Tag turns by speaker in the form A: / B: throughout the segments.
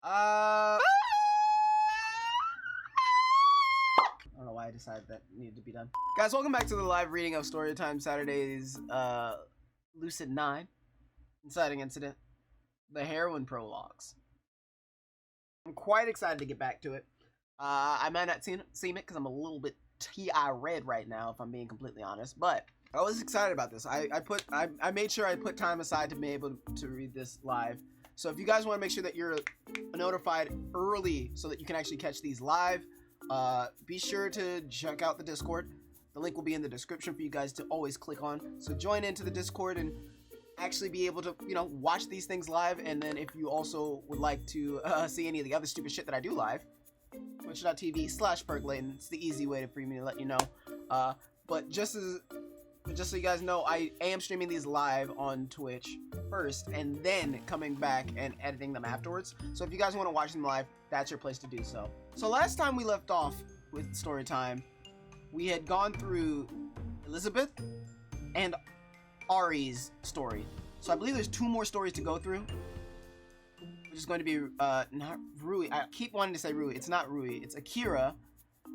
A: I don't know why I decided that needed to be done. Guys, welcome back to the live reading of Storytime Saturdays, Lucid9, Inciting Incident, the Heroine Prologues. I'm quite excited to get back to it. I might not seen it because I'm a little bit TI red right now, if I'm being completely honest, but I was excited about this. I made sure I put time aside to be able to read this live. So if you guys want to make sure that you're notified early so that you can actually catch these live, be sure to check out the Discord. The link will be in the description for you guys to always click on. So join into the Discord and actually be able to, watch these things live. And then if you also would like to see any of the other stupid shit that I do live, twitch.tv/percolating. It's the easy way for me to let you know. But just so you guys know, I am streaming these live on Twitch first and then coming back and editing them afterwards. So if you guys want to watch them live, that's your place to do so. So last time we left off with Storytime, we had gone through Elizabeth and Ari's story. So I believe there's 2 more stories to go through, which is going to be not Rui. I keep wanting to say Rui. It's not Rui. It's Akira,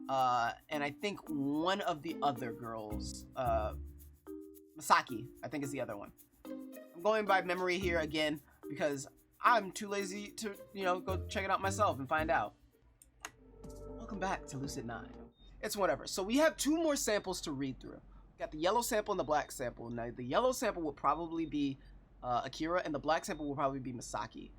A: and I think one of the other girls, Masaki, I think is the other one. I'm going by memory here again because I'm too lazy to, go check it out myself and find out. Welcome back to Lucid9. It's whatever. So we have 2 more samples to read through. We got the yellow sample and the black sample. Now the yellow sample will probably be Akira, and the black sample will probably be Masaki.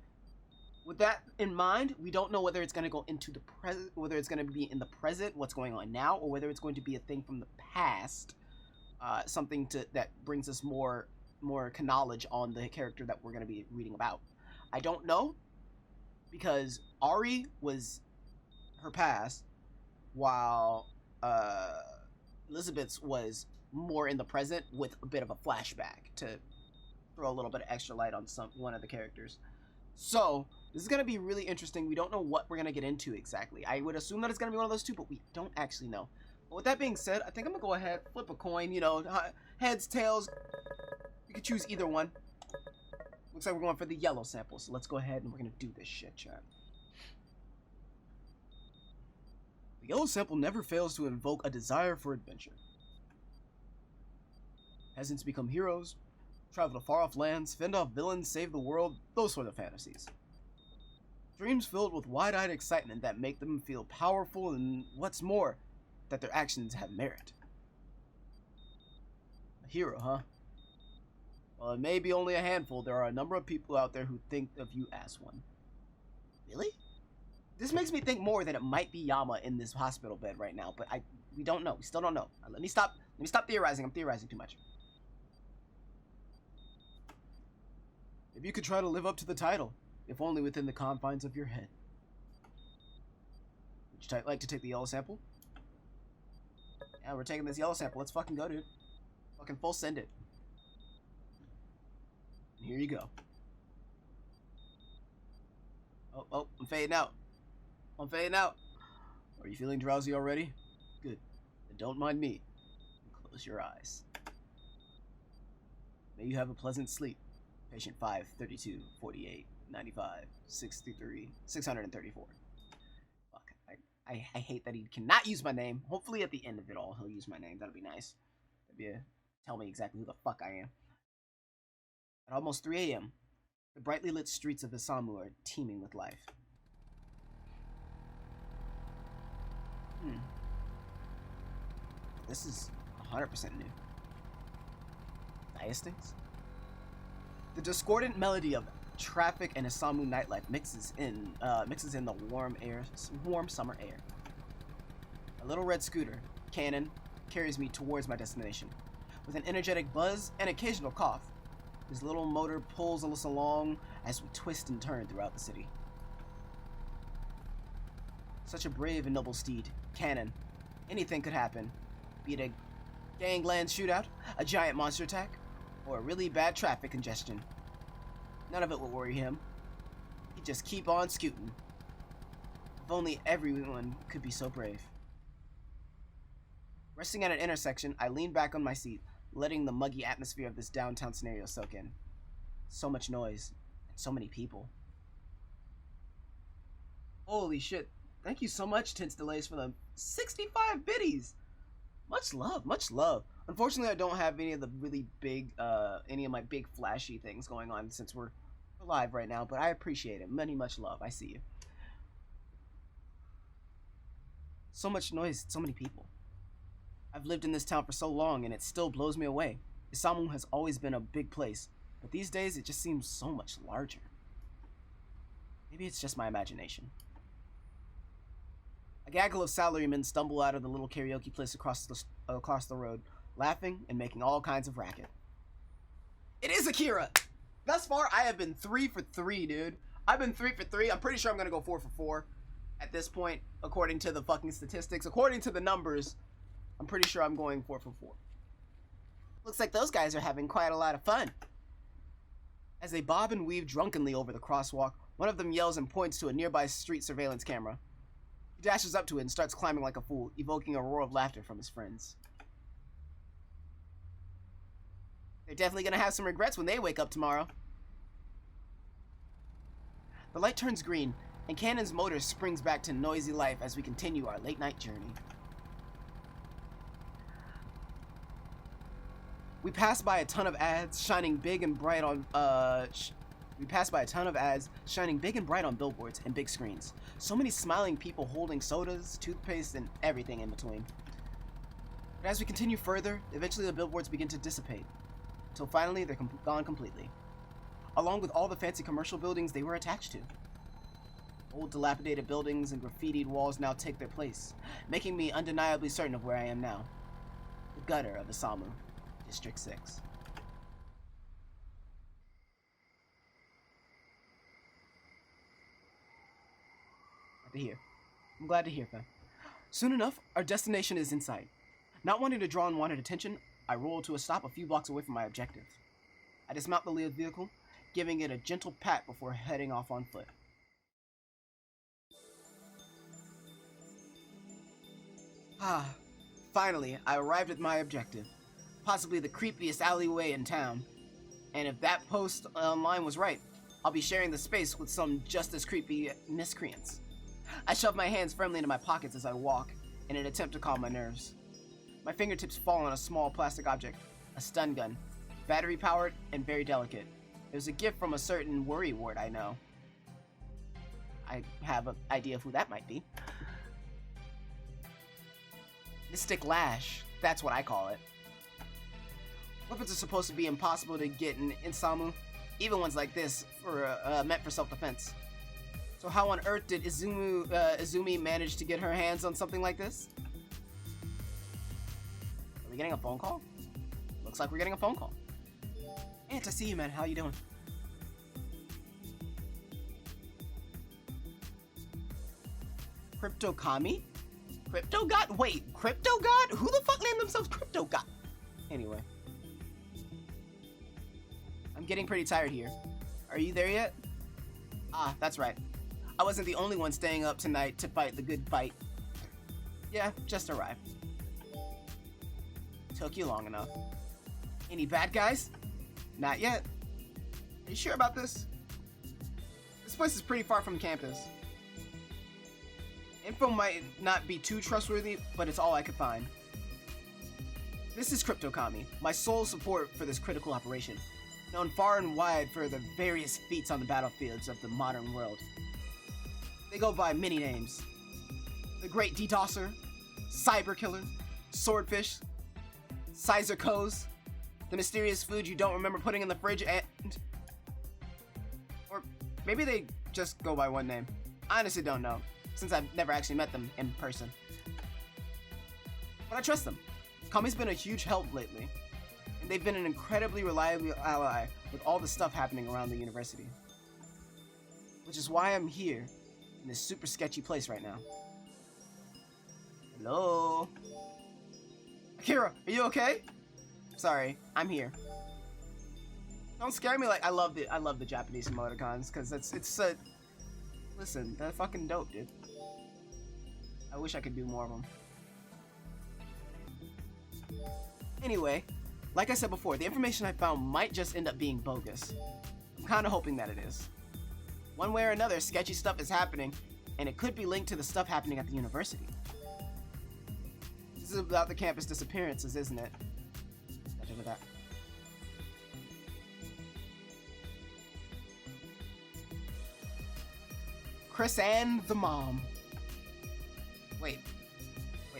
A: With that in mind, we don't know whether it's going to go into the present, whether it's going to be in the present, what's going on now, or whether it's going to be a thing from the past. Something that brings us more knowledge on the character that we're going to be reading about. I don't know, because Ari was her past, while Elizabeth's was more in the present with a bit of a flashback to throw a little bit of extra light on one of the characters. So this is going to be really interesting. We don't know what we're going to get into exactly. I would assume that it's going to be one of those 2, but we don't actually know. But with that being said, I think I'm going to go ahead, flip a coin, heads, tails. You can choose either one. Looks like we're going for the yellow sample, so let's go ahead and we're going to do this shit, chat. The yellow sample never fails to invoke a desire for adventure. Peasants become heroes, travel to far-off lands, fend off villains, save the world, those sort of fantasies. Dreams filled with wide-eyed excitement that make them feel powerful, and what's more, that their actions have merit. A hero, huh? Well, it may be only a handful. There are a number of people out there who think of you as one. Really? This makes me think more that it might be Yama in this hospital bed right now, but we don't know. We still don't know. Let me stop theorizing. I'm theorizing too much. If you could try to live up to the title, if only within the confines of your head. Would you like to take the yellow sample? Yeah, we're taking this yellow sample. Let's fucking go, dude. Fucking full send it. And here you go. Oh, I'm fading out. I'm fading out. Are you feeling drowsy already? Good. Then don't mind me. Close your eyes. May you have a pleasant sleep. Patient 5, 32, 48, 95, 63, 634. Fuck. I hate that he cannot use my name. Hopefully at the end of it all, he'll use my name. That'll be nice. Tell me exactly who the fuck I am. At almost 3 a.m., the brightly lit streets of Isamu are teeming with life. This is 100% new. Diastings? The discordant melody of traffic and Isamu nightlife mixes in the warm summer air. A little red scooter, Cannon, carries me towards my destination. With an energetic buzz and occasional cough, his little motor pulls us along as we twist and turn throughout the city. Such a brave and noble steed, Cannon. Anything could happen, be it a gangland shootout, a giant monster attack, or a really bad traffic congestion. None of it will worry him. He'd just keep on scooting. If only everyone could be so brave. Resting at an intersection, I lean back on my seat, letting the muggy atmosphere of this downtown scenario soak in. So much noise, and so many people. Holy shit. Thank you so much, Tints Delays, for the 65 biddies. Much love, much love. Unfortunately, I don't have any of the really big, any of my big flashy things going on since we're live right now, but I appreciate it. Much love. I see you. So much noise, so many people. I've lived in this town for so long, and it still blows me away. Isamu has always been a big place, but these days it just seems so much larger. Maybe it's just my imagination. A gaggle of salarymen stumble out of the little karaoke place across the road, laughing and making all kinds of racket. It is Akira! Thus far, I have been 3 for 3, dude. I've been 3 for 3. I'm pretty sure I'm gonna go 4 for 4 at this point, according to the fucking statistics. According to the numbers, I'm pretty sure I'm going 4 for 4. Looks like those guys are having quite a lot of fun. As they bob and weave drunkenly over the crosswalk, one of them yells and points to a nearby street surveillance camera. He dashes up to it and starts climbing like a fool, evoking a roar of laughter from his friends. They're definitely gonna have some regrets when they wake up tomorrow. The light turns green, and Cannon's motor springs back to noisy life as we continue our late-night journey. We pass by a ton of ads shining big and bright on billboards and big screens. So many smiling people holding sodas, toothpaste, and everything in between. But as we continue further, eventually the billboards begin to dissipate, until finally they're gone completely, along with all the fancy commercial buildings they were attached to. Old dilapidated buildings and graffitied walls now take their place, making me undeniably certain of where I am now. The gutter of Isamu, District 6. I'm glad to hear, fam. Soon enough, our destination is in sight. Not wanting to draw unwanted attention, I roll to a stop a few blocks away from my objective. I dismount the lead vehicle, giving it a gentle pat before heading off on foot. Finally, I arrived at my objective. Possibly the creepiest alleyway in town. And if that post online was right, I'll be sharing the space with some just as creepy miscreants. I shove my hands firmly into my pockets as I walk, in an attempt to calm my nerves. My fingertips fall on a small plastic object, a stun gun, battery-powered and very delicate. It was a gift from a certain worry ward I know. I have an idea of who that might be. Mystic Lash, that's what I call it. Weapons are supposed to be impossible to get in Isamu, even ones like this, meant for self-defense. So how on earth did Izumi manage to get her hands on something like this? Are we getting a phone call? Looks like we're getting a phone call. Ant, I see you, man. How you doing? Crypto Kami? Crypto God? Wait, Crypto God? Who the fuck named themselves Crypto God? Anyway. I'm getting pretty tired here. Are you there yet? Ah, that's right. I wasn't the only one staying up tonight to fight the good fight. Yeah, just arrived. Took you long enough. Any bad guys? Not yet. Are you sure about this? This place is pretty far from campus. Info might not be too trustworthy, but it's all I could find. This is Crypto Kami, my sole support for this critical operation, known far and wide for their various feats on the battlefields of the modern world. They go by many names. The Great DDoSer, Cyber Killer, Swordfish, Sizer Co's, the mysterious food you don't remember putting in the fridge, and... Or maybe they just go by one name. I honestly don't know, since I've never actually met them in person. But I trust them. Kami's been a huge help lately, and they've been an incredibly reliable ally with all the stuff happening around the university. Which is why I'm here, in this super sketchy place right now. Hello? Akira, are you okay? Sorry, I'm here. Don't scare me like I love the Japanese emoticons, because it's listen, they're fucking dope, dude. I wish I could do more of them. Anyway, like I said before, the information I found might just end up being bogus. I'm kinda hoping that it is. One way or another, sketchy stuff is happening, and it could be linked to the stuff happening at the university. This is about the campus disappearances, isn't it? Look at that. Chris and the mom. Wait,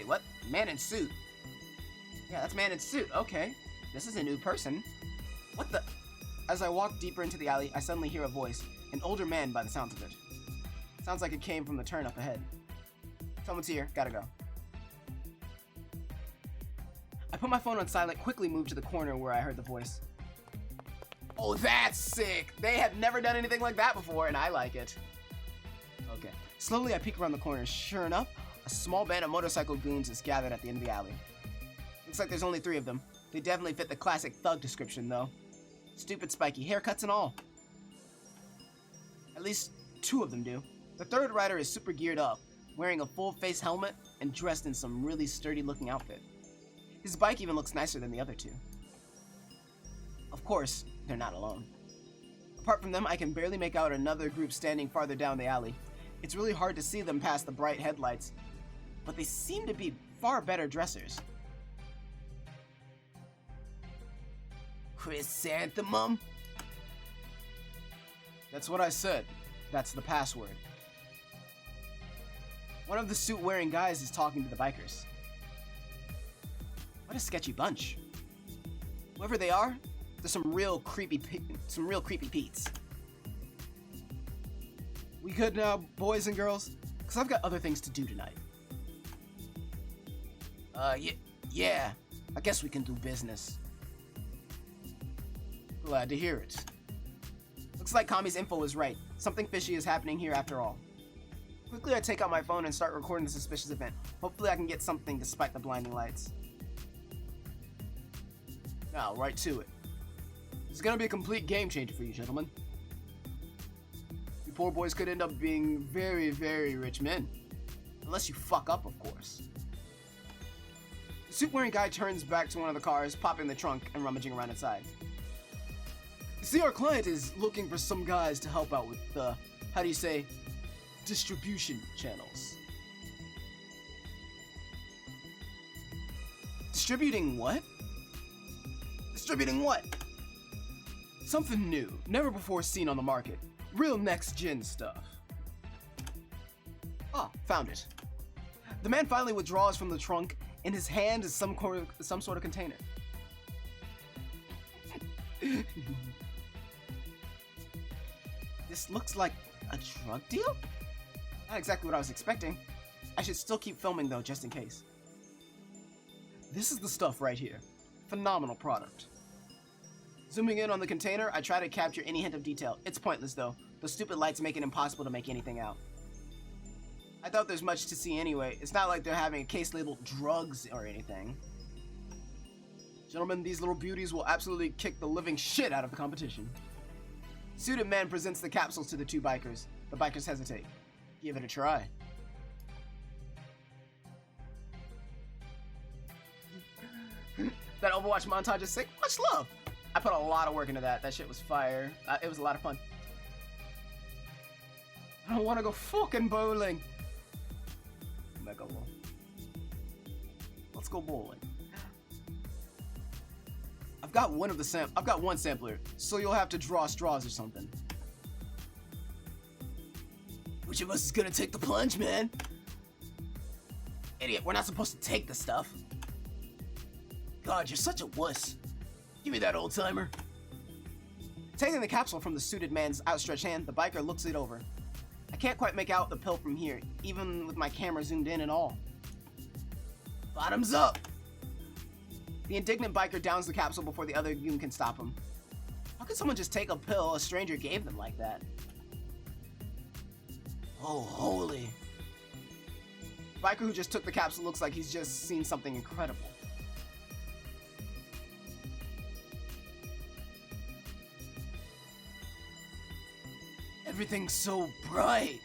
A: what? Man in suit. Yeah, that's man in suit. Okay, this is a new person. What the? As I walk deeper into the alley, I suddenly hear a voice. An older man by the sounds of it. Sounds like it came from the turn up ahead. Someone's here. Gotta go. I put my phone on silent, quickly moved to the corner where I heard the voice. Oh, that's sick! They have never done anything like that before, and I like it. Okay. Slowly, I peek around the corner. Sure enough, a small band of motorcycle goons is gathered at the end of the alley. Looks like there's only 3 of them. They definitely fit the classic thug description, though. Stupid spiky haircuts and all. At least 2 of them do. The third rider is super geared up, wearing a full face helmet and dressed in some really sturdy looking outfit. His bike even looks nicer than the other 2. Of course, they're not alone. Apart from them, I can barely make out another group standing farther down the alley. It's really hard to see them past the bright headlights, but they seem to be far better dressers. Chrysanthemum? That's what I said. That's the password. One of the suit-wearing guys is talking to the bikers. What a sketchy bunch. Whoever they are, there's some real creepy Pete's. We good now, boys and girls? Because I've got other things to do tonight. Yeah. I guess we can do business. Glad to hear it. Looks like Kami's info was right. Something fishy is happening here after all. Quickly, I take out my phone and start recording the suspicious event. Hopefully I can get something despite the blinding lights. Now, right to it. This is gonna be a complete game changer for you, gentlemen. You poor boys could end up being very, very rich men. Unless you fuck up, of course. The suit-wearing guy turns back to one of the cars, popping the trunk and rummaging around inside. You see, our client is looking for some guys to help out with the, how do you say, distribution channels. Distributing what? Distributing what? Something new, never before seen on the market. Real next-gen stuff. Ah, found it. The man finally withdraws from the trunk. In his hand is some sort of container. This looks like a drug deal? Not exactly what I was expecting. I should still keep filming though, just in case. This is the stuff right here. Phenomenal product. Zooming in on the container, I try to capture any hint of detail. It's pointless though. Those stupid lights make it impossible to make anything out. I doubt there's much to see anyway. It's not like they're having a case labeled drugs or anything. Gentlemen, these little beauties will absolutely kick the living shit out of the competition. Suited man presents the capsules to the 2 bikers. The bikers hesitate. Give it a try. That Overwatch montage is sick. Much love. I put a lot of work into that. That shit was fire. It was a lot of fun. I don't want to go fucking bowling. Mega lol. Let's go bowling. I've got one sampler, so you'll have to draw straws or something. Which of us is gonna take the plunge, man? Idiot, we're not supposed to take the stuff. God, you're such a wuss. Give me that, old timer. Taking the capsule from the suited man's outstretched hand, the biker looks it over. I can't quite make out the pill from here, even with my camera zoomed in and all. Bottoms up! The indignant biker downs the capsule before the other goon can stop him. How could someone just take a pill a stranger gave them like that? Oh, holy. The biker who just took the capsule looks like he's just seen something incredible. Everything's so bright.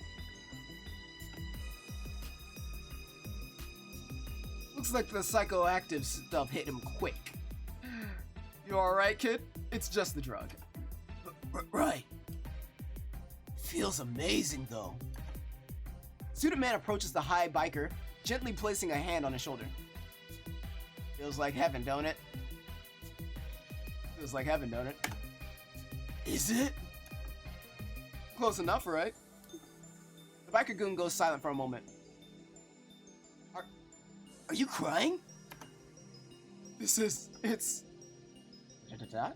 A: Looks like the psychoactive stuff hit him quick. You alright, kid? It's just the drug. Right. Feels amazing, though. Suited man approaches the high biker, gently placing a hand on his shoulder. Feels like heaven, don't it? Feels like heaven, don't it? Is it? Close enough, right? The biker goon goes silent for a moment. Are you crying? It's... Da-da-da?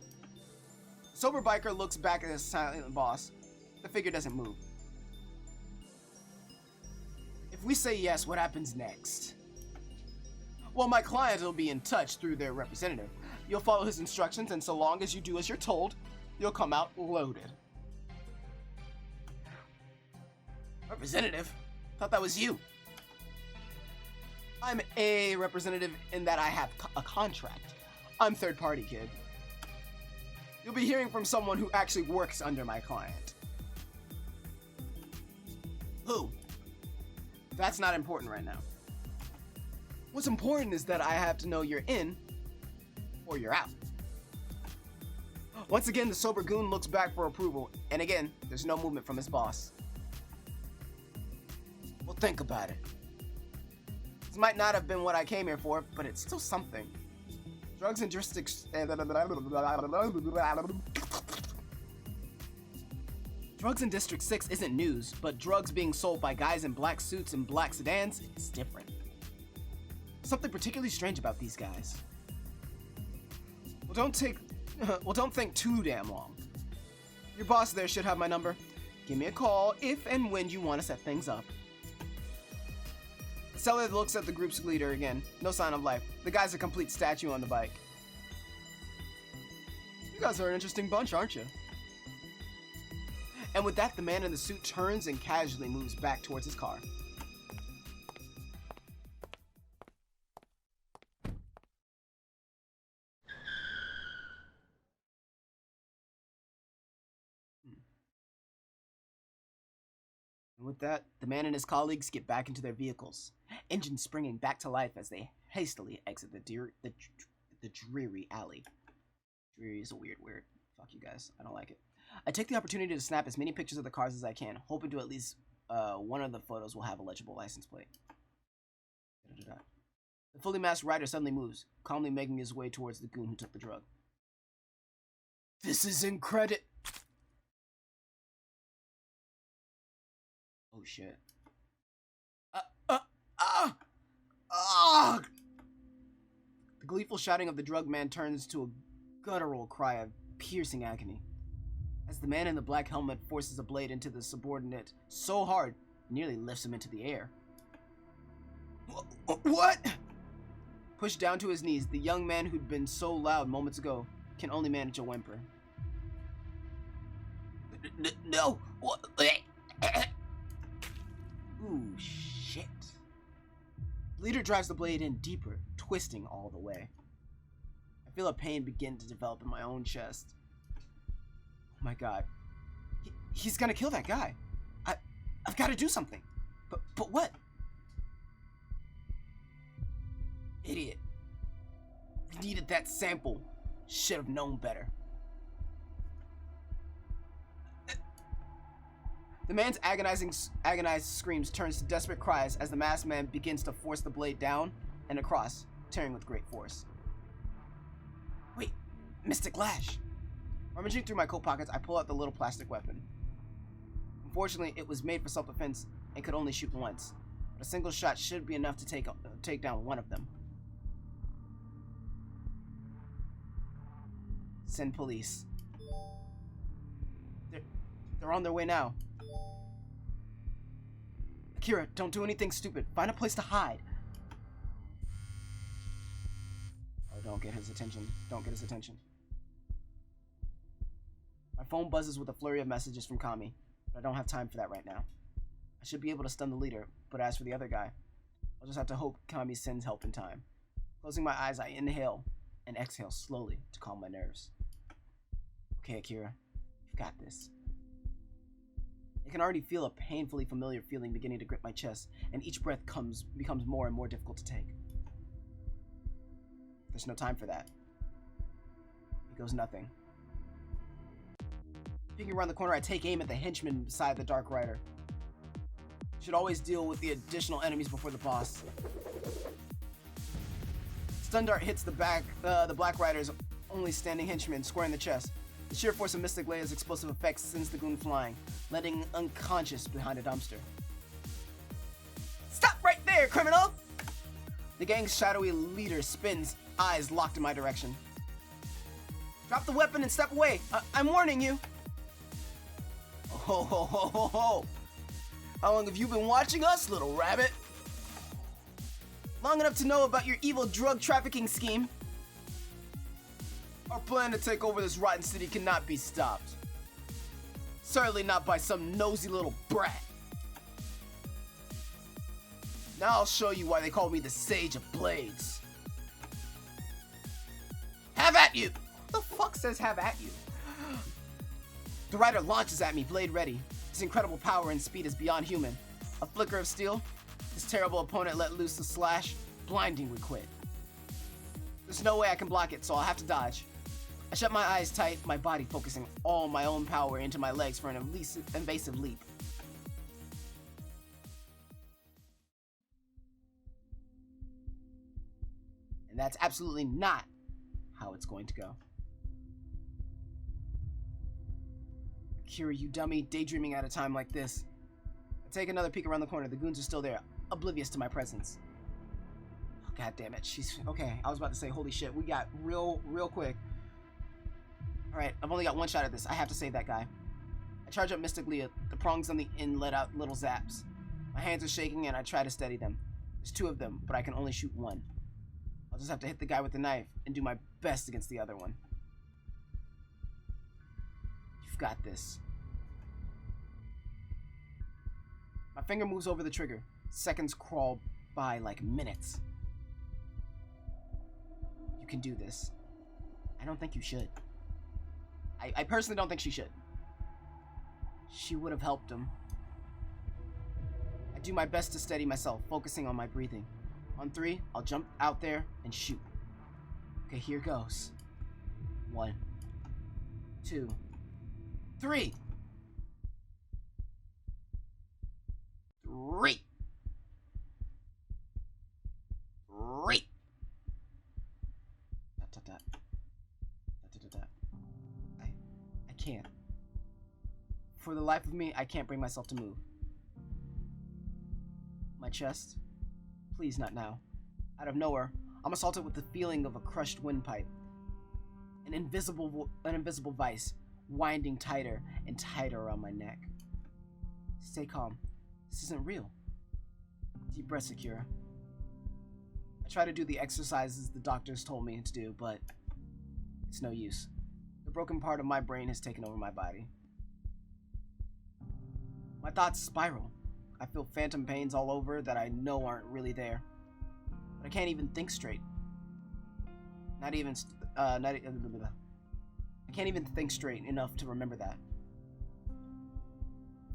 A: Sober biker looks back at his silent boss. The figure doesn't move. If we say yes, what happens next? Well, my client will be in touch through their representative. You'll follow his instructions, and so long as you do as you're told, you'll come out loaded. Representative? Thought that was you. I'm a representative in that I have a contract. I'm third party, kid. You'll be hearing from someone who actually works under my client. Who? That's not important right now. What's important is that I have to know you're in or you're out. Once again, the sober goon looks back for approval, and again, there's no movement from his boss. Well, think about it. This might not have been what I came here for, but it's still something. Drugs in District... Drugs in District 6 isn't news, but drugs being sold by guys in black suits and black sedans is different. Something particularly strange about these guys. Well, don't think too damn long. Your boss there should have my number. Give me a call if and when you want to set things up. The seller looks at the group's leader again. No sign of life. The guy's a complete statue on the bike. You guys are an interesting bunch, aren't you? And with that, the man in the suit turns and casually moves back towards his car. And with that, the man and his colleagues get back into their vehicles, engines springing back to life as they hastily exit the dreary alley. Dreary is a weird word. Fuck you guys. I don't like it. I take the opportunity to snap as many pictures of the cars as I can, hoping to at least one of the photos will have a legible license plate. The fully masked rider suddenly moves, calmly making his way towards the goon who took the drug. This is incredible. Oh shit. The gleeful shouting of the drug man turns to a guttural cry of piercing agony, as the man in the black helmet forces a blade into the subordinate so hard, it nearly lifts him into the air. What? Pushed down to his knees, the young man who'd been so loud moments ago can only manage a whimper. No! Ooh, shit. The leader drives the blade in deeper, twisting all the way. I feel a pain begin to develop in my own chest. Oh my god. He's gonna kill that guy. I've got to do something. But what? Idiot. We needed that sample. Should have known better. The man's agonized screams turns to desperate cries as the masked man begins to force the blade down and across, tearing with great force. Wait, Mystic Lash. Rummaging through my coat pockets, I pull out the little plastic weapon. Unfortunately, it was made for self-defense and could only shoot once, but a single shot should be enough to take down one of them. Send police. They're on their way now. Akira, don't do anything stupid. Find a place to hide. Oh, don't get his attention. Don't get his attention. My phone buzzes with a flurry of messages from Kami, but I don't have time for that right now. I should be able to stun the leader, but as for the other guy, I'll just have to hope Kami sends help in time. Closing my eyes, I inhale and exhale slowly to calm my nerves. Okay, Akira, you've got this. I can already feel a painfully familiar feeling beginning to grip my chest, and each breath becomes more and more difficult to take. There's no time for that. It goes nothing. Peeking around the corner, I take aim at the henchman beside the Dark Rider. Should always deal with the additional enemies before the boss. Stun Dart hits the Black Rider's only standing henchman square in the chest. The sheer force of Mystic Leia's explosive effects sends the goon flying, landing unconscious behind a dumpster. Stop right there, criminal! The gang's shadowy leader spins, eyes locked in my direction. Drop the weapon and step away. I'm warning you. Ho ho ho ho ho! How long have you been watching us, little rabbit? Long enough to know about your evil drug trafficking scheme. Our plan to take over this rotten city cannot be stopped. Certainly not by some nosy little brat. Now I'll show you why they call me the Sage of Blades. Have at you! What the fuck says have at you? The rider launches at me, blade ready. His incredible power and speed is beyond human. A flicker of steel, this terrible opponent let loose the slash, blindingly quick. There's no way I can block it, so I'll have to dodge. I shut my eyes tight, my body focusing all my own power into my legs for an invasive leap. And that's absolutely not how it's going to go. Akira, you dummy, daydreaming at a time like this. I take another peek around the corner. The goons are still there, oblivious to my presence. Oh, God damn it. She's okay. I was about to say, holy shit, we got real quick. Alright, I've only got one shot at this. I have to save that guy. I charge up Mystic Leia. The prongs on the end let out little zaps. My hands are shaking and I try to steady them. There's two of them, but I can only shoot one. I'll just have to hit the guy with the knife and do my best against the other one. You've got this. My finger moves over the trigger. Seconds crawl by like minutes. You can do this. I don't think you should. I personally don't think she should. She would have helped him. I do my best to steady myself, focusing on my breathing. On 3, I'll jump out there and shoot. Okay, here goes. 1, 2, 3. 3. 3. I can't. For the life of me, I can't bring myself to move. My chest. Please, not now. Out of nowhere, I'm assaulted with the feeling of a crushed windpipe. An invisible vice, winding tighter and tighter around my neck. Stay calm. This isn't real. Deep breaths, Akira. I try to do the exercises the doctors told me to do, but it's no use. The broken part of my brain has taken over my body. My thoughts spiral. I feel phantom pains all over that I know aren't really there. But I can't even think straight. I can't even think straight enough to remember that.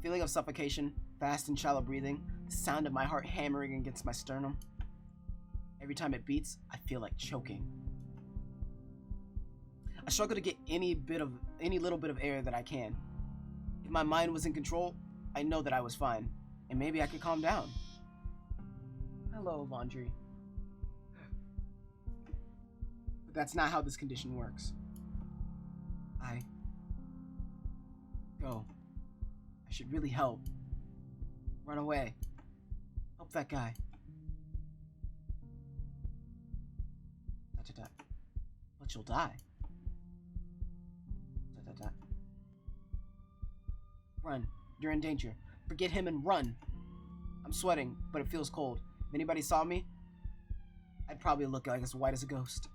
A: Feeling of suffocation, fast and shallow breathing, the sound of my heart hammering against my sternum. Every time it beats, I feel like choking. I struggle to get any little bit of air that I can. If my mind was in control, I know that I was fine, and maybe I could calm down. Hello, laundry. But that's not how this condition works. Go. I should really help. Run away. Help that guy. But you'll die. Run. You're in danger. Forget him and run. I'm sweating, but it feels cold. If anybody saw me, I'd probably look like as white as a ghost.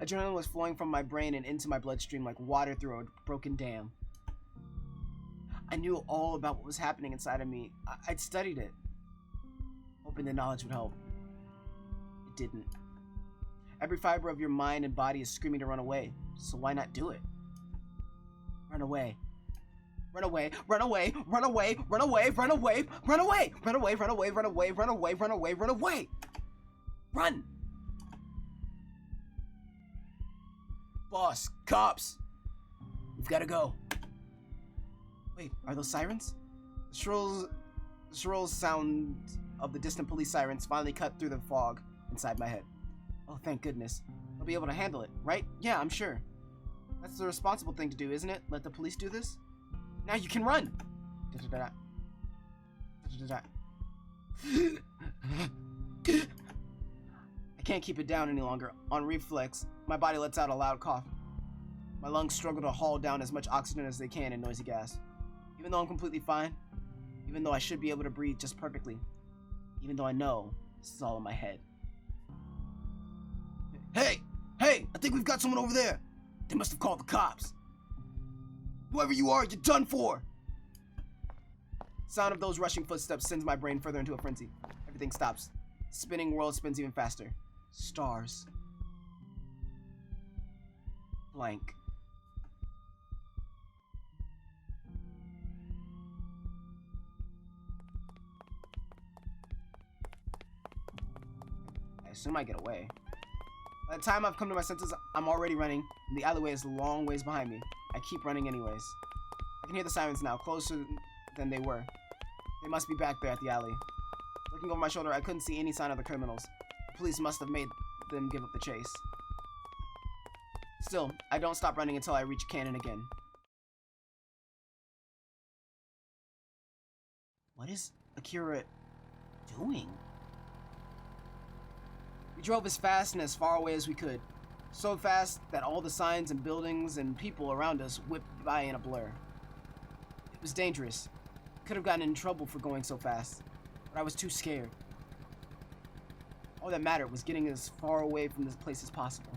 A: Adrenaline was flowing from my brain and into my bloodstream like water through a broken dam. I knew all about what was happening inside of me. I'd studied it, hoping the knowledge would help. It didn't. Every fiber of your mind and body is screaming to run away, so why not do it? Run away. Run away, run away, run away, run away, run away, run away, run away, run away, run away, run away, run away, run away. Run! Boss, cops! We've gotta go. Wait, are those sirens? The The shrill sound of the distant police sirens finally cut through the fog inside my head. Oh, thank goodness. I'll be able to handle it, right? Yeah, I'm sure. That's the responsible thing to do, isn't it? Let the police do this? Now you can run! I can't keep it down any longer. On reflex, my body lets out a loud cough. My lungs struggle to haul down as much oxygen as they can in noisy gas. Even though I'm completely fine, even though I should be able to breathe just perfectly, even though I know this is all in my head. Hey! Hey! I think we've got someone over there! They must have called the cops. Whoever you are, you're done for! Sound of those rushing footsteps sends my brain further into a frenzy. Everything stops. The spinning world spins even faster. Stars. Blank. I assume I get away. By the time I've come to my senses, I'm already running, and the alleyway is a long ways behind me. I keep running anyways. I can hear the sirens now, closer than they were. They must be back there at the alley. Looking over my shoulder, I couldn't see any sign of the criminals. The police must have made them give up the chase. Still, I don't stop running until I reach Cannon again. What is Akira doing? We drove as fast and as far away as we could. So fast that all the signs and buildings and people around us whipped by in a blur. It was dangerous. Could have gotten in trouble for going so fast, but I was too scared. All that mattered was getting as far away from this place as possible.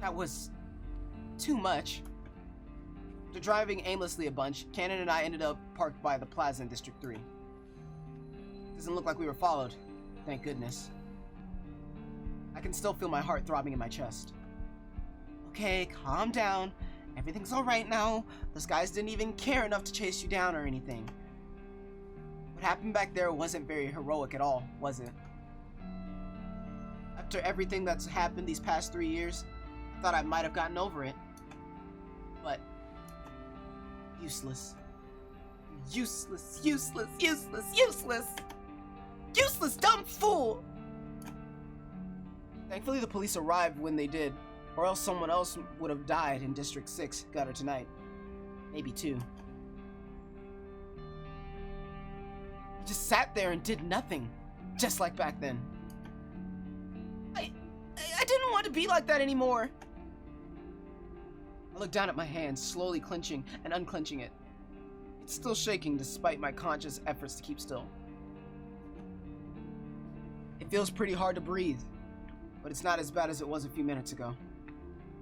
A: That was too much. After driving aimlessly a bunch, Cannon and I ended up parked by the plaza in District 3. Doesn't look like we were followed, thank goodness. I can still feel my heart throbbing in my chest. Okay, calm down. Everything's alright now. Those guys didn't even care enough to chase you down or anything. What happened back there wasn't very heroic at all, was it? After everything that's happened these past 3 years, I thought I might have gotten over it. But useless. Useless, useless, useless, useless! Useless, dumb fool! Thankfully the police arrived when they did, or else someone else would have died in District 6 gutter tonight. Maybe 2. He just sat there and did nothing, just like back then. I didn't want to be like that anymore. I looked down at my hand, slowly clenching and unclenching it. It's still shaking despite my conscious efforts to keep still. It feels pretty hard to breathe, but it's not as bad as it was a few minutes ago.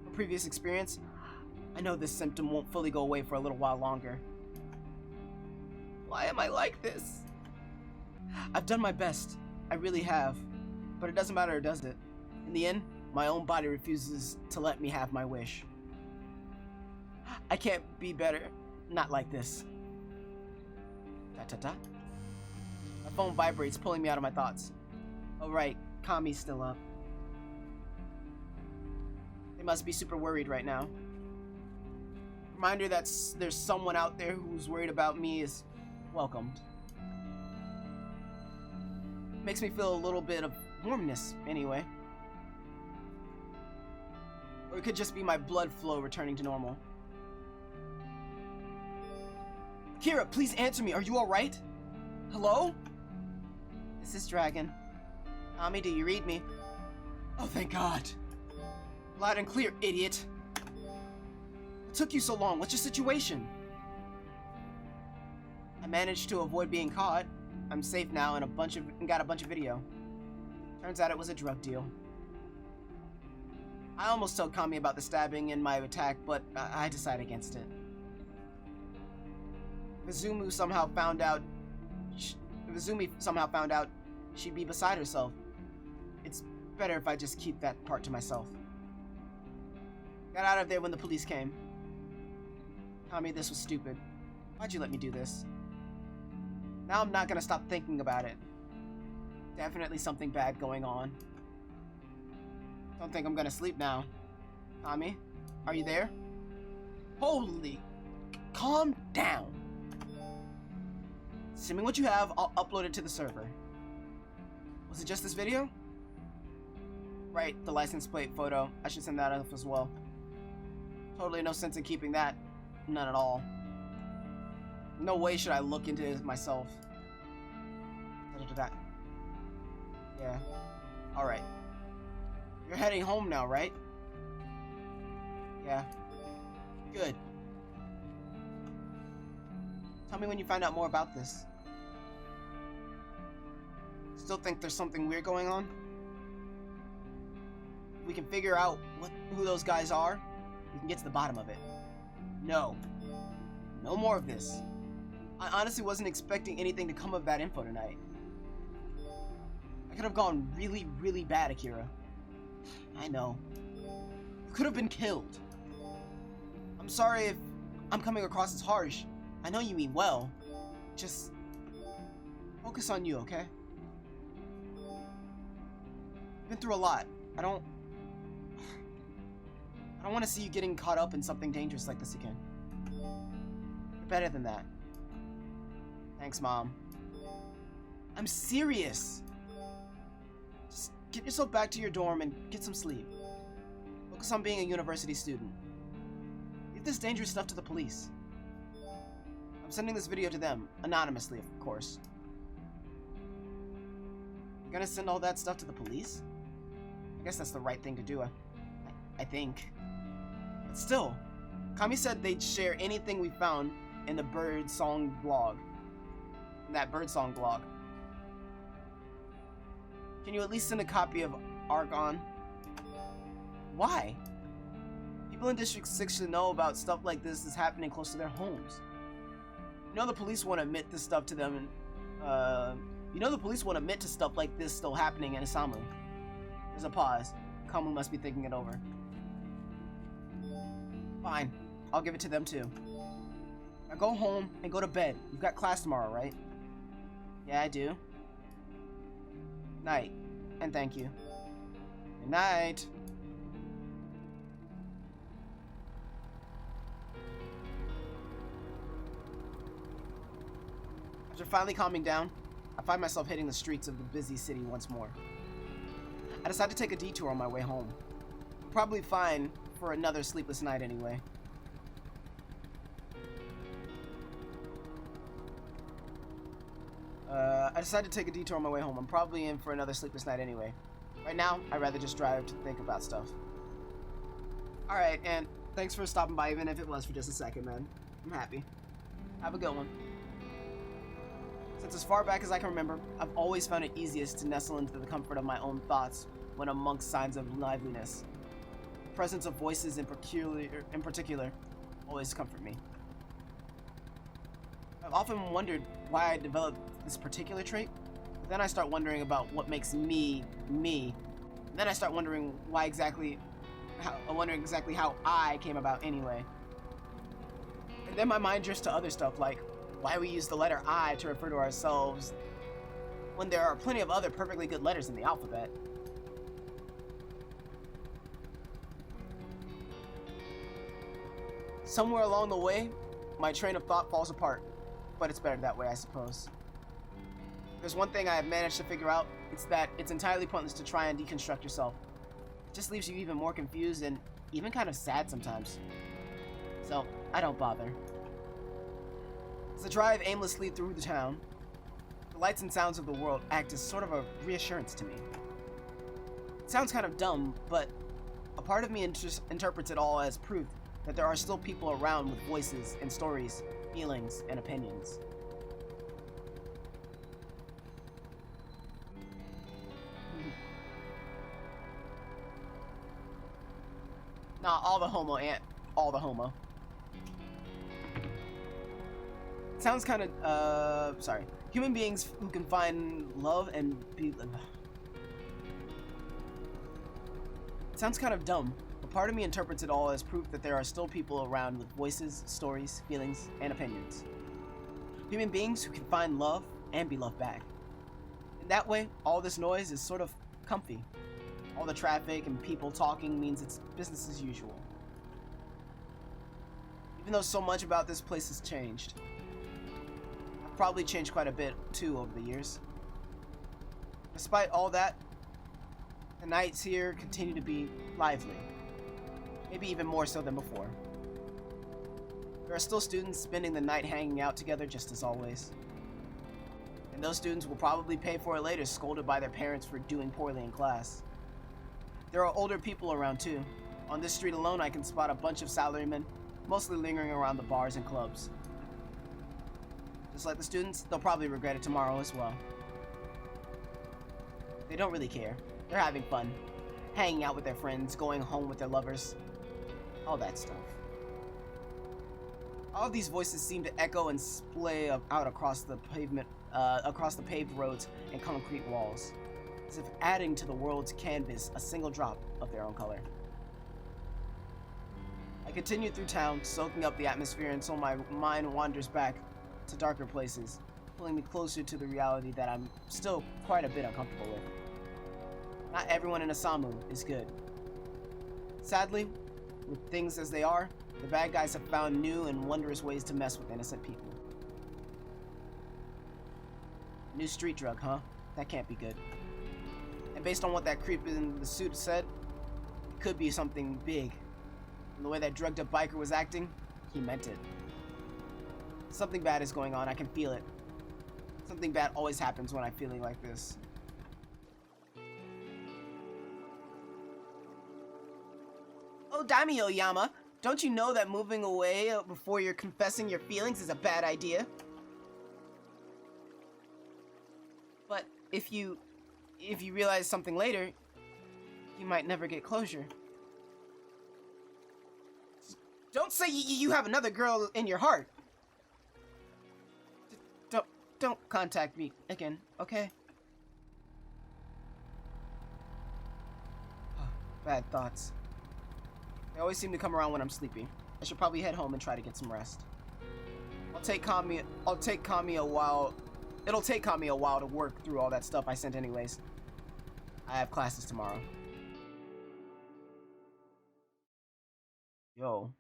A: From previous experience, I know this symptom won't fully go away for a little while longer. Why am I like this? I've done my best, I really have, but it doesn't matter, does it? In the end, my own body refuses to let me have my wish. I can't be better, not like this. Ta-ta-ta. My phone vibrates, pulling me out of my thoughts. Oh right, Kami's still up. They must be super worried right now. Reminder that there's someone out there who's worried about me is welcomed. Makes me feel a little bit of warmness, anyway. Or it could just be my blood flow returning to normal. Akira, please answer me. Are you alright? Hello? This is Dragon. Kami, do you read me? Oh, thank God. Loud and clear, idiot. What took you so long? What's your situation? I managed to avoid being caught. I'm safe now and got a bunch of video. Turns out it was a drug deal. I almost told Kami about the stabbing and my attack, but I decided against it. If Izumi somehow found out she'd be beside herself, it's better if I just keep that part to myself. Got out of there when the police came. Kami, this was stupid. Why'd you let me do this? Now I'm not gonna stop thinking about it. Definitely something bad going on. Don't think I'm gonna sleep now. Kami, are you there? Holy... Calm down. Send me what you have, I'll upload it to the server. Was it just this video? Right, the license plate photo. I should send that off as well. Totally no sense in keeping that. None at all. No way should I look into it myself. That. Yeah. Alright. You're heading home now, right? Yeah. Good. Tell me when you find out more about this. Still think there's something weird going on? We can figure out who those guys are. We can get to the bottom of it. No. No more of this. I honestly wasn't expecting anything to come of that info tonight. I could have gone really, really bad, Akira. I know. You could have been killed. I'm sorry if I'm coming across as harsh. I know you mean well. Just focus on you, okay? You've been through a lot. I don't want to see you getting caught up in something dangerous like this again. You're better than that. Thanks, Mom. I'm serious. Just get yourself back to your dorm and get some sleep. Focus on being a university student. Leave this dangerous stuff to the police. I'm sending this video to them, anonymously, of course. You're gonna send all that stuff to the police? I guess that's the right thing to do, I think. But still, Kami said they'd share anything we found in the birdsong blog. In that birdsong blog. Can you at least send a copy of Argon? Why? People in District 6 should know about stuff like this is happening close to their homes. You know the police won't admit this stuff to them, and, you know the police won't admit to stuff like this still happening in Isamu. There's a pause. Kamu must be thinking it over. Fine. I'll give it to them too. Now go home and go to bed. You've got class tomorrow, right? Yeah, I do. Night. And thank you. Good night. After finally calming down, I find myself hitting the streets of the busy city once more. I decide to take a detour on my way home. Probably fine for another sleepless night anyway. I decided to take a detour on my way home. I'm probably in for another sleepless night anyway. Right now, I'd rather just drive to think about stuff. Alright, and thanks for stopping by, even if it was for just a second, man. I'm happy. Have a good one. Since as far back as I can remember, I've always found it easiest to nestle into the comfort of my own thoughts when amongst signs of liveliness. The presence of voices in particular always comfort me. I've often wondered why I developed this particular trait, but then I start wondering about what makes me, me. And then I start wondering wondering exactly how I came about anyway. And then my mind drifts to other stuff like why we use the letter I to refer to ourselves when there are plenty of other perfectly good letters in the alphabet. Somewhere along the way, my train of thought falls apart, but it's better that way, I suppose. There's one thing I have managed to figure out, it's that it's entirely pointless to try and deconstruct yourself. It just leaves you even more confused and even kind of sad sometimes. So, I don't bother. As I drive aimlessly through the town, the lights and sounds of the world act as sort of a reassurance to me. It sounds kind of dumb, but a part of me interprets it all as proof that there are still people around with voices and stories, feelings, and opinions. Not all the homo, Aunt. All the homo. Sounds kind of, sorry. Human beings who can find love and be... It sounds kind of dumb, but part of me interprets it all as proof that there are still people around with voices, stories, feelings, and opinions. Human beings who can find love and be loved back. In that way, all this noise is sort of comfy. All the traffic and people talking means it's business as usual. Even though so much about this place has changed. I've probably changed quite a bit, too, over the years. Despite all that, the nights here continue to be lively. Maybe even more so than before. There are still students spending the night hanging out together just as always. And those students will probably pay for it later, scolded by their parents for doing poorly in class. There are older people around too. On this street alone, I can spot a bunch of salarymen, mostly lingering around the bars and clubs. Just like the students, they'll probably regret it tomorrow as well. They don't really care. They're having fun, hanging out with their friends, going home with their lovers, all that stuff. All of these voices seem to echo and splay out across the pavement, across the paved roads and concrete walls, as if adding to the world's canvas a single drop of their own color. I continue through town, soaking up the atmosphere until my mind wanders back to darker places, pulling me closer to the reality that I'm still quite a bit uncomfortable with. Not everyone in Osamu is good. Sadly, with things as they are, the bad guys have found new and wondrous ways to mess with innocent people. New street drug, huh? That can't be good. And based on what that creep in the suit said, it could be something big. And the way that drugged up biker was acting, he meant it. Something bad is going on, I can feel it. Something bad always happens when I'm feeling like this. Oh, Daimyo Yama, don't you know that moving away before you're confessing your feelings is a bad idea? But if you realize something later, you might never get closure. Don't say you have another girl in your heart. Don't contact me again, okay? Bad thoughts. They always seem to come around when I'm sleepy. I should probably head home and try to get some rest. It'll take Kami a while to work through all that stuff I sent anyways. I have classes tomorrow. Yo.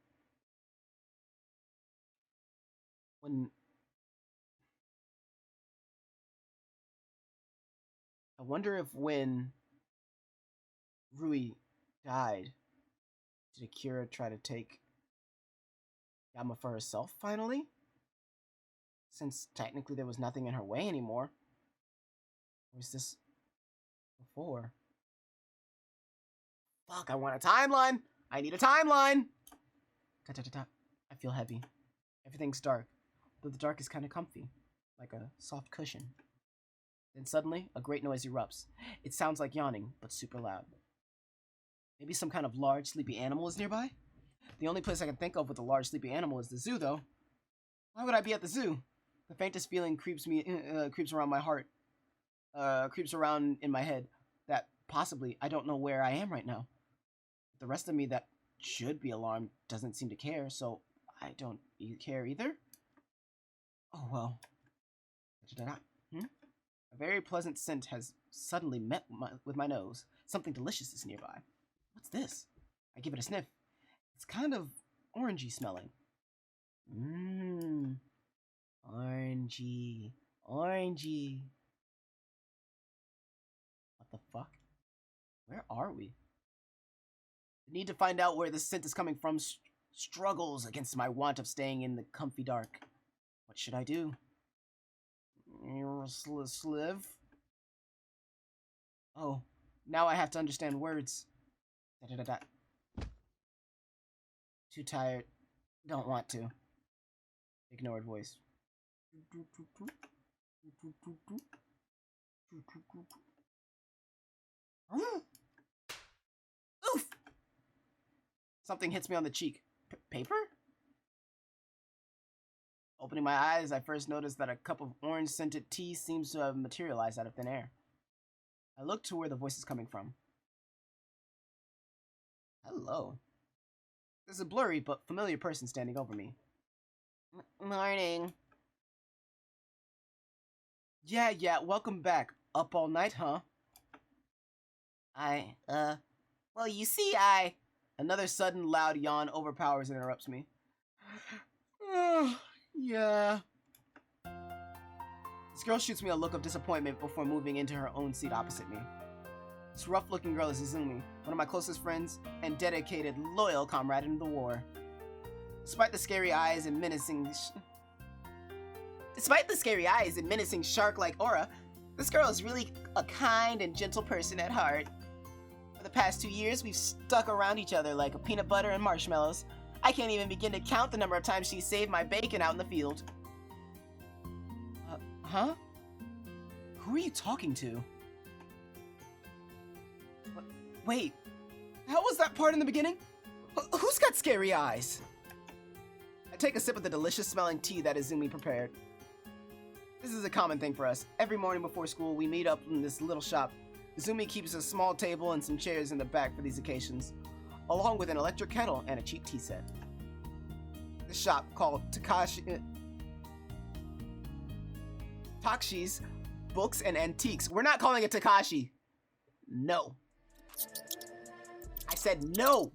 A: I wonder if when Rui died, did Akira try to take Yama for herself finally? Since technically there was nothing in her way anymore. Or was this before? Fuck, I want a timeline! I need a timeline! I feel heavy. Everything's dark, though the dark is kind of comfy, like a soft cushion. Then suddenly, a great noise erupts. It sounds like yawning, but super loud. Maybe some kind of large, sleepy animal is nearby? The only place I can think of with a large, sleepy animal is the zoo, though. Why would I be at the zoo? The faintest feeling creeps around my heart. Creeps around in my head. That possibly I don't know where I am right now. The rest of me that should be alarmed doesn't seem to care, so I don't care either? Oh well. A very pleasant scent has suddenly met with my nose. Something delicious is nearby. What's this? I give it a sniff. It's kind of orangey smelling. Orangey. Orangey. What the fuck? Where are we? The need to find out where this scent is coming from struggles against my want of staying in the comfy dark. What should I do? Sliv? Oh, now I have to understand words. Too tired. Don't want to. Ignored voice. Oof! Something hits me on the cheek. Paper? Opening my eyes, I first noticed that a cup of orange-scented tea seems to have materialized out of thin air. I look to where the voice is coming from. Hello. There's a blurry but familiar person standing over me. Morning. Yeah, welcome back. Up all night, huh? Well, you see, Another sudden loud yawn overpowers and interrupts me. Yeah. This girl shoots me a look of disappointment before moving into her own seat opposite me. This rough-looking girl is Izumi, one of my closest friends and dedicated, loyal comrade in the war. Despite the scary eyes and menacing shark-like aura, this girl is really a kind and gentle person at heart. For the past 2 years, we've stuck around each other like a peanut butter and marshmallows. I can't even begin to count the number of times she saved my bacon out in the field. Huh? Who are you talking to? Wait, how was that part in the beginning? Who's got scary eyes? I take a sip of the delicious smelling tea that Izumi prepared. This is a common thing for us. Every morning before school, we meet up in this little shop. Izumi keeps a small table and some chairs in the back for these occasions, along with an electric kettle and a cheap tea set. The shop, called Takshi's Books and Antiques. We're not calling it Takashi. No. I said no.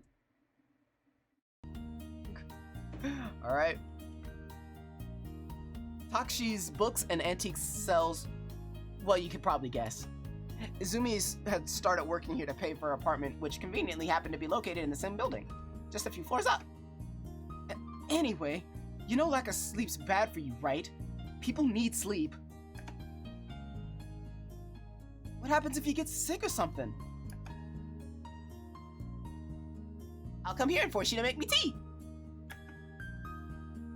A: Alright. Takshi's Books and Antiques sells, well, you could probably guess. Izumi had started working here to pay for her apartment, which conveniently happened to be located in the same building, just a few floors up. Anyway, you know lack of sleep's bad for you, right? People need sleep. What happens if you get sick or something? I'll come here and force you to make me tea.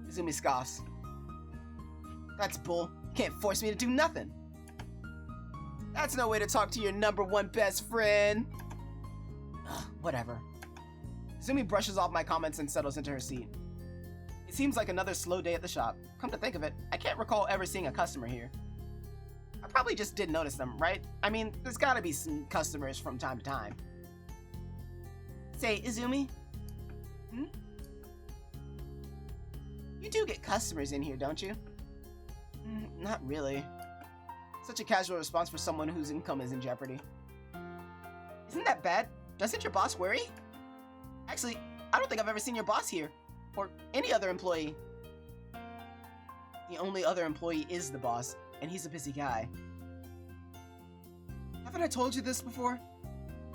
A: Izumi scoffs. That's bull. You can't force me to do nothing. That's no way to talk to your #1 best friend. Ugh, whatever. Izumi brushes off my comments and settles into her seat. It seems like another slow day at the shop. Come to think of it, I can't recall ever seeing a customer here. I probably just did notice them, right? I mean, there's gotta be some customers from time to time. Say, Izumi? You do get customers in here, don't you? Not really. Such a casual response for someone whose income is in jeopardy. Isn't that bad? Doesn't your boss worry? Actually, I don't think I've ever seen your boss here. Or any other employee. The only other employee is the boss, and he's a busy guy. Haven't I told you this before?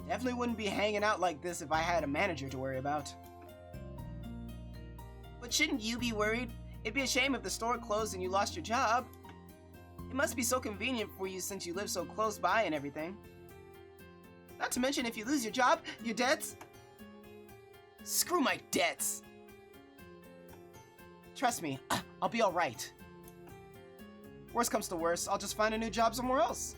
A: Definitely wouldn't be hanging out like this if I had a manager to worry about. But shouldn't you be worried? It'd be a shame if the store closed and you lost your job. It must be so convenient for you since you live so close by and everything. Not to mention if you lose your job, your debts... Screw my debts! Trust me, I'll be alright. Worst comes to worst, I'll just find a new job somewhere else.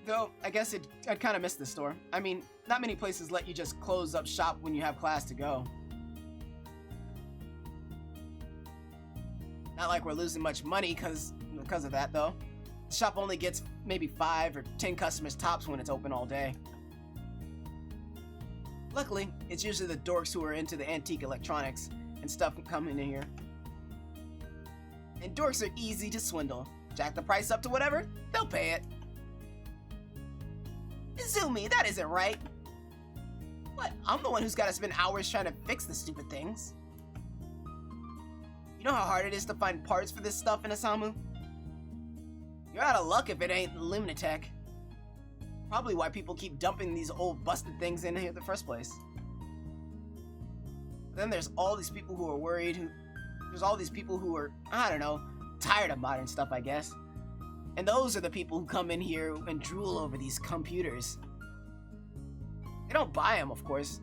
A: Though, I guess I'd kind of miss this store. I mean, not many places let you just close up shop when you have class to go. Not like we're losing much money because of that, though. The shop only gets maybe 5 or 10 customers tops when it's open all day. Luckily, it's usually the dorks who are into the antique electronics and stuff coming in here. And dorks are easy to swindle. Jack the price up to whatever, they'll pay it. Izumi, that isn't right. What? I'm the one who's gotta spend hours trying to fix the stupid things. You know how hard it is to find parts for this stuff in Osamu? You're out of luck if it ain't Luminatech. Probably why people keep dumping these old busted things in here in the first place. Then there's all these people who are worried, there's all these people who are, I don't know, tired of modern stuff, I guess. And those are the people who come in here and drool over these computers. They don't buy them, of course.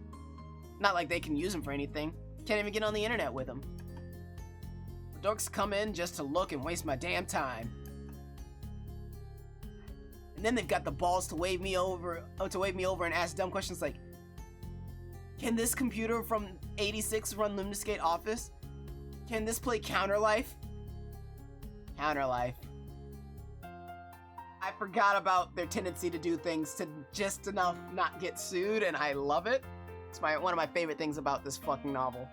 A: Not like they can use them for anything. Can't even get on the internet with them. The dorks come in just to look and waste my damn time. And then they've got the balls to wave me over and ask dumb questions like, can this computer from 86 run Luminascape Office? Can this play Counter-Life? Counter-Life. I forgot about their tendency to do things to just enough not get sued, and I love it. It's one of my favorite things about this fucking novel.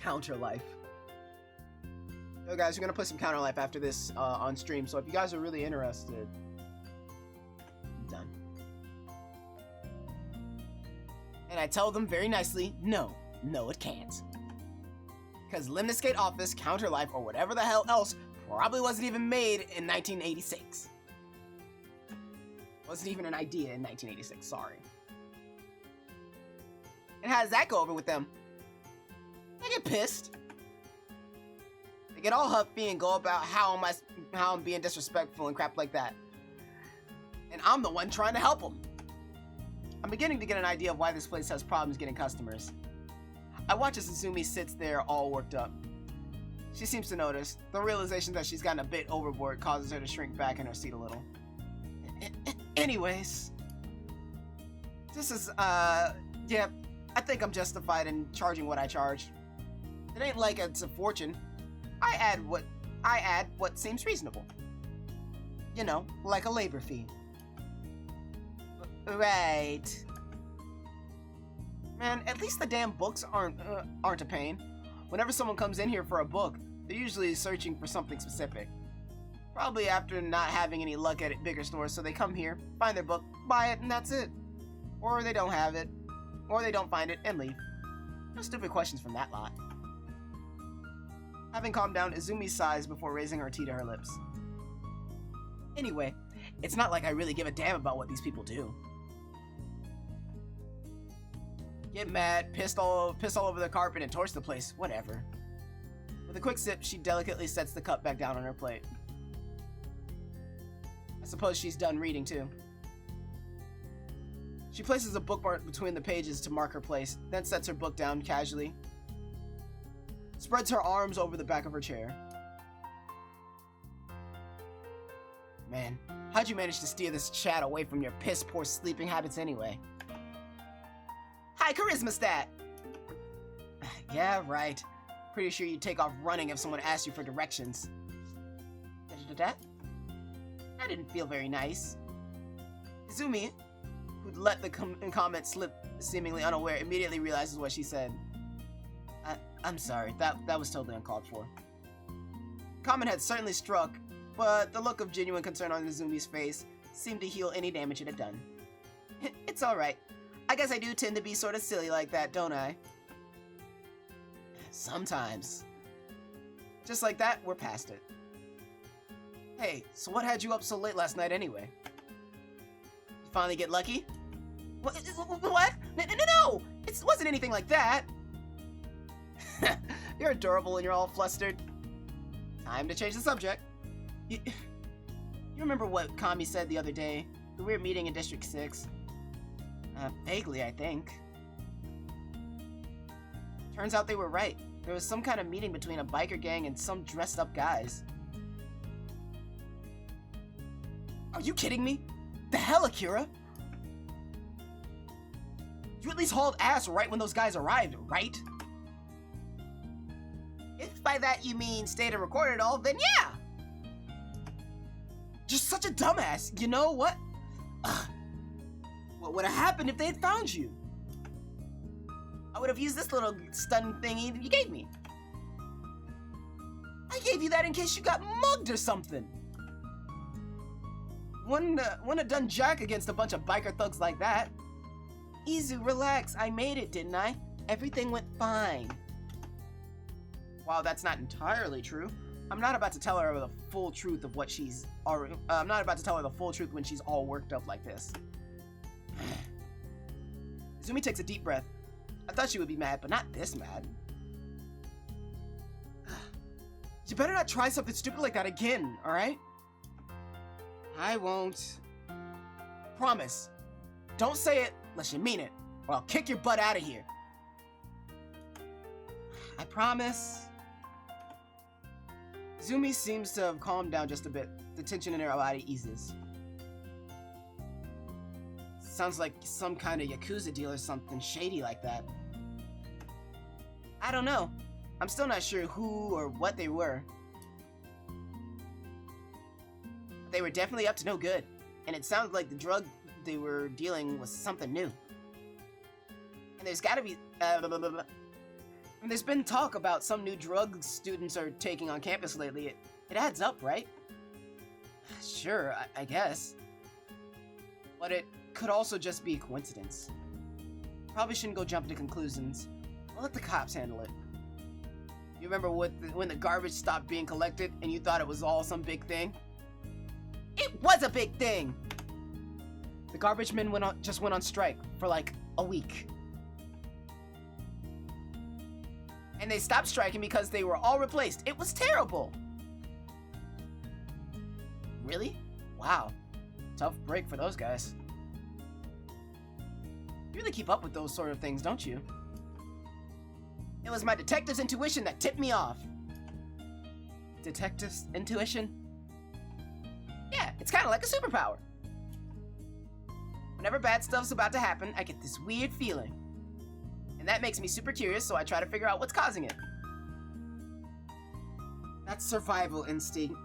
A: Counter-Life. Yo guys, we're gonna play some Counter-Life after this on stream, so if you guys are really interested... I'm done. And I tell them very nicely, no, it can't. Because Lemniscate Office, Counter Life, or whatever the hell else probably wasn't even made in 1986. Wasn't even an idea in 1986, sorry. And how does that go over with them? They get pissed. They get all huffy and go about how I'm being disrespectful and crap like that. And I'm the one trying to help them. I'm beginning to get an idea of why this place has problems getting customers. I watch as Izumi sits there all worked up. She seems to notice. The realization that she's gotten a bit overboard causes her to shrink back in her seat a little. Anyways. This is, yeah, I think I'm justified in charging what I charge. It ain't like it's a fortune. I add what seems reasonable. You know, like a labor fee. Right. Man, at least the damn books aren't a pain. Whenever someone comes in here for a book, they're usually searching for something specific. Probably after not having any luck at bigger stores, so they come here, find their book, buy it, and that's it. Or they don't have it, or they don't find it, and leave. No stupid questions from that lot. Having calmed down, Izumi sighs before raising her tea to her lips. Anyway, it's not like I really give a damn about what these people do. Get mad, piss all over the carpet, and torch the place, whatever. With a quick sip, she delicately sets the cup back down on her plate. I suppose she's done reading too. She places a bookmark between the pages to mark her place, then sets her book down casually. Spreads her arms over the back of her chair. Man, how'd you manage to steer this chat away from your piss-poor sleeping habits anyway? Hi, charisma stat! Yeah, right. Pretty sure you'd take off running if someone asked you for directions. That didn't feel very nice. Izumi, who'd let the comment slip seemingly unaware, immediately realizes what she said. I'm sorry, that was totally uncalled for. Comment had certainly struck, but the look of genuine concern on Izumi's face seemed to heal any damage it had done. It's alright. I guess I do tend to be sort of silly like that, don't I? Sometimes. Just like that, we're past it. Hey, so what had you up so late last night anyway? You finally get lucky? What? No! It wasn't anything like that! You're adorable and you're all flustered. Time to change the subject. You remember what Kami said the other day? The weird meeting in District 6? Vaguely, I think. Turns out they were right. There was some kind of meeting between a biker gang and some dressed up guys. Are you kidding me? The hell, Akira? You at least hauled ass right when those guys arrived, right? If by that you mean stayed and recorded it all, then yeah! Just such a dumbass, you know what? What would have happened if they had found you? I would have used this little stun thingy you gave me. I gave you that in case you got mugged or something. Wouldn't have done jack against a bunch of biker thugs like that. Izu, relax. I made it, didn't I? Everything went fine. While that's not entirely true, I'm not about to tell her the full truth of what she's already. I'm not about to tell her the full truth when she's all worked up like this. Izumi takes a deep breath. I thought she would be mad, but not this mad. You better not try something stupid like that again, alright? I won't. Promise. Don't say it unless you mean it, or I'll kick your butt out of here. I promise. Izumi seems to have calmed down just a bit. The tension in her body eases. Sounds like some kind of Yakuza deal or something shady like that. I don't know. I'm still not sure who or what they were. They were definitely up to no good, and it sounded like the drug they were dealing was something new. And there's gotta be, and there's been talk about some new drug students are taking on campus lately. It adds up, right? Sure, I guess. But it could also just be a coincidence. Probably shouldn't go jumping to conclusions. I'll let the cops handle it. You remember when the garbage stopped being collected and you thought it was all some big thing? It was a big thing! The garbage men just went on strike for like a week. And they stopped striking because they were all replaced. It was terrible! Really? Wow. Tough break for those guys. You really keep up with those sort of things, don't you? It was my detective's intuition that tipped me off. Detective's intuition? Yeah, it's kind of like a superpower. Whenever bad stuff's about to happen, I get this weird feeling. And that makes me super curious, so I try to figure out what's causing it. That's survival instinct.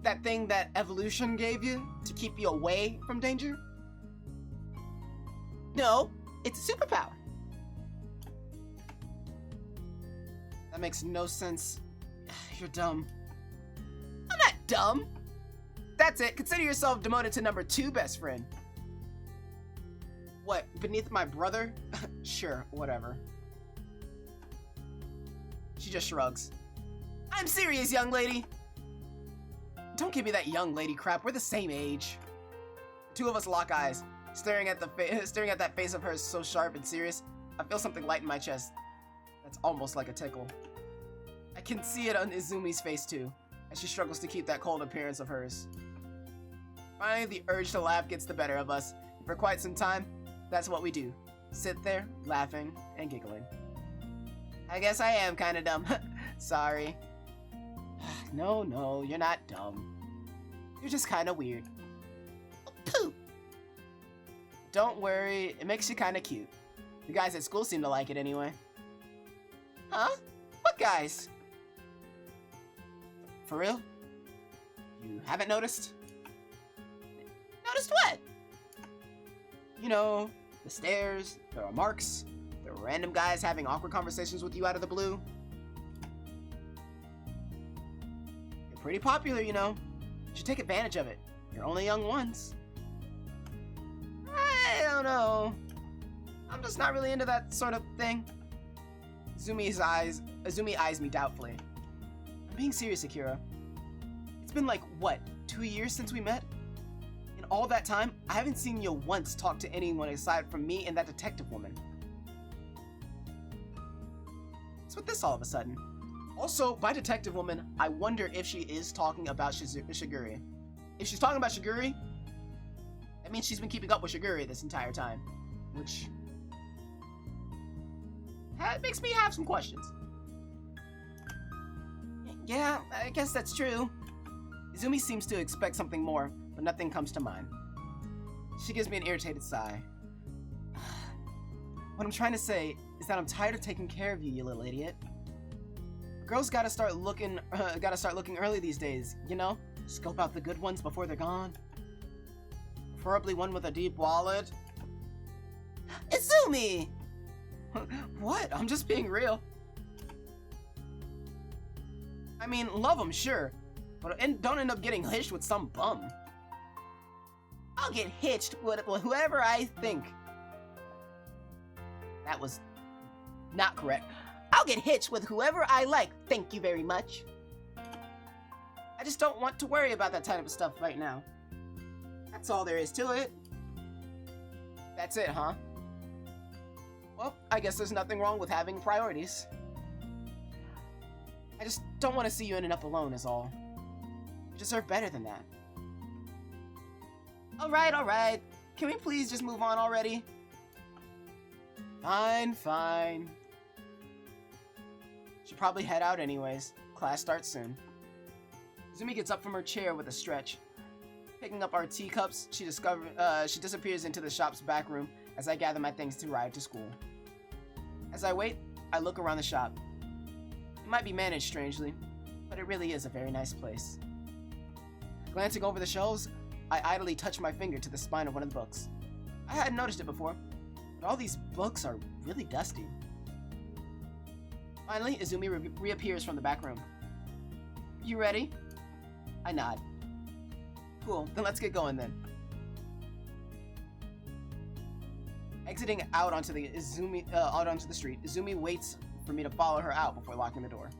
A: That thing that evolution gave you to keep you away from danger? No, it's a superpower. That makes no sense. You're dumb. I'm not dumb. That's it. Consider yourself demoted to number 2 best friend. What, beneath my brother? Sure, whatever. She just shrugs. I'm serious, young lady. Don't give me that young lady crap. We're the same age. The 2 of us lock eyes, staring at that face of hers so sharp and serious. I feel something light in my chest. That's almost like a tickle. I can see it on Izumi's face too, as she struggles to keep that cold appearance of hers. Finally, the urge to laugh gets the better of us. For quite some time, that's what we do. Sit there, laughing and giggling. I guess I am kinda dumb. Sorry. No, you're not dumb. You're just kinda weird. Oh, poop! Don't worry, it makes you kinda cute. The guys at school seem to like it anyway. Huh? What guys? For real? You haven't noticed? Noticed what? You know, the stares, the remarks, the random guys having awkward conversations with you out of the blue. You're pretty popular, you know. You should take advantage of it. You're only young once. I don't know. I'm just not really into that sort of thing. Izumi eyes me doubtfully. I'm being serious, Akira. It's been like, what, 2 years since we met? In all that time, I haven't seen you once talk to anyone aside from me and that detective woman. What's with this all of a sudden? Also, by detective woman, I wonder if she is talking about Shiguri. If she's talking about Shiguri, that means she's been keeping up with Shiguri this entire time. Which that makes me have some questions. Yeah, I guess that's true. Izumi seems to expect something more, but nothing comes to mind. She gives me an irritated sigh. What I'm trying to say is that I'm tired of taking care of you, you little idiot. Girls gotta start looking early these days, you know? Scope out the good ones before they're gone. Preferably one with a deep wallet. Izumi! What? I'm just being real. I mean, love them, sure, but don't end up getting hitched with some bum. I'll get hitched with whoever I think. That was not correct. I'll get hitched with whoever I like, thank you very much. I just don't want to worry about that type of stuff right now. That's all there is to it. That's it, huh? Well, I guess there's nothing wrong with having priorities. I just don't want to see you ending up alone is all. You deserve better than that. Alright. Can we please just move on already? Fine. Should probably head out anyways. Class starts soon. Izumi gets up from her chair with a stretch. Picking up our teacups, she disappears into the shop's back room as I gather my things to ride to school. As I wait, I look around the shop. It might be managed strangely, but it really is a very nice place. Glancing over the shelves, I idly touch my finger to the spine of one of the books. I hadn't noticed it before, but all these books are really dusty. Finally, Izumi reappears from the back room. You ready? I nod. Cool, then let's get going then. Exiting out onto the street, Izumi waits for me to follow her out before locking the door.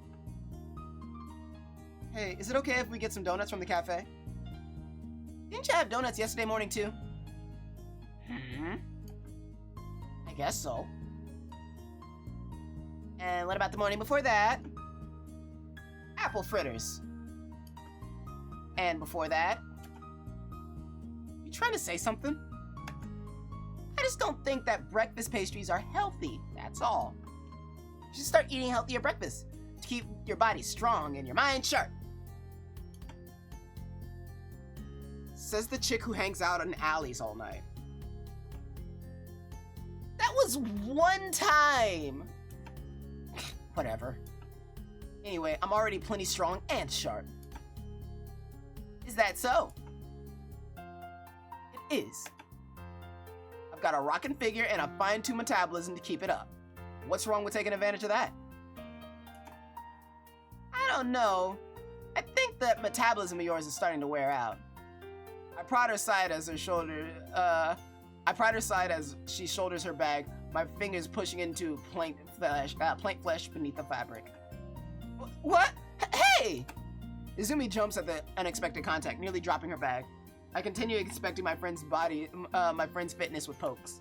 A: Hey, is it okay if we get some donuts from the cafe? Didn't you have donuts yesterday morning too? I guess so. And what about the morning before that? Apple fritters. And before that? You trying to say something? I just don't think that breakfast pastries are healthy, that's all. You should start eating healthier breakfast to keep your body strong and your mind sharp. Says the chick who hangs out in alleys all night. That was one time! Whatever. Anyway, I'm already plenty strong and sharp. Is that so? It is. I've got a rockin' figure and a fine-tuned metabolism to keep it up. What's wrong with taking advantage of that? I don't know. I think that metabolism of yours is starting to wear out. I prod her side as she shoulders her bag, my fingers pushing into plank flesh beneath the fabric. What? Hey! Izumi jumps at the unexpected contact, nearly dropping her bag. I continue expecting my friend's fitness with pokes.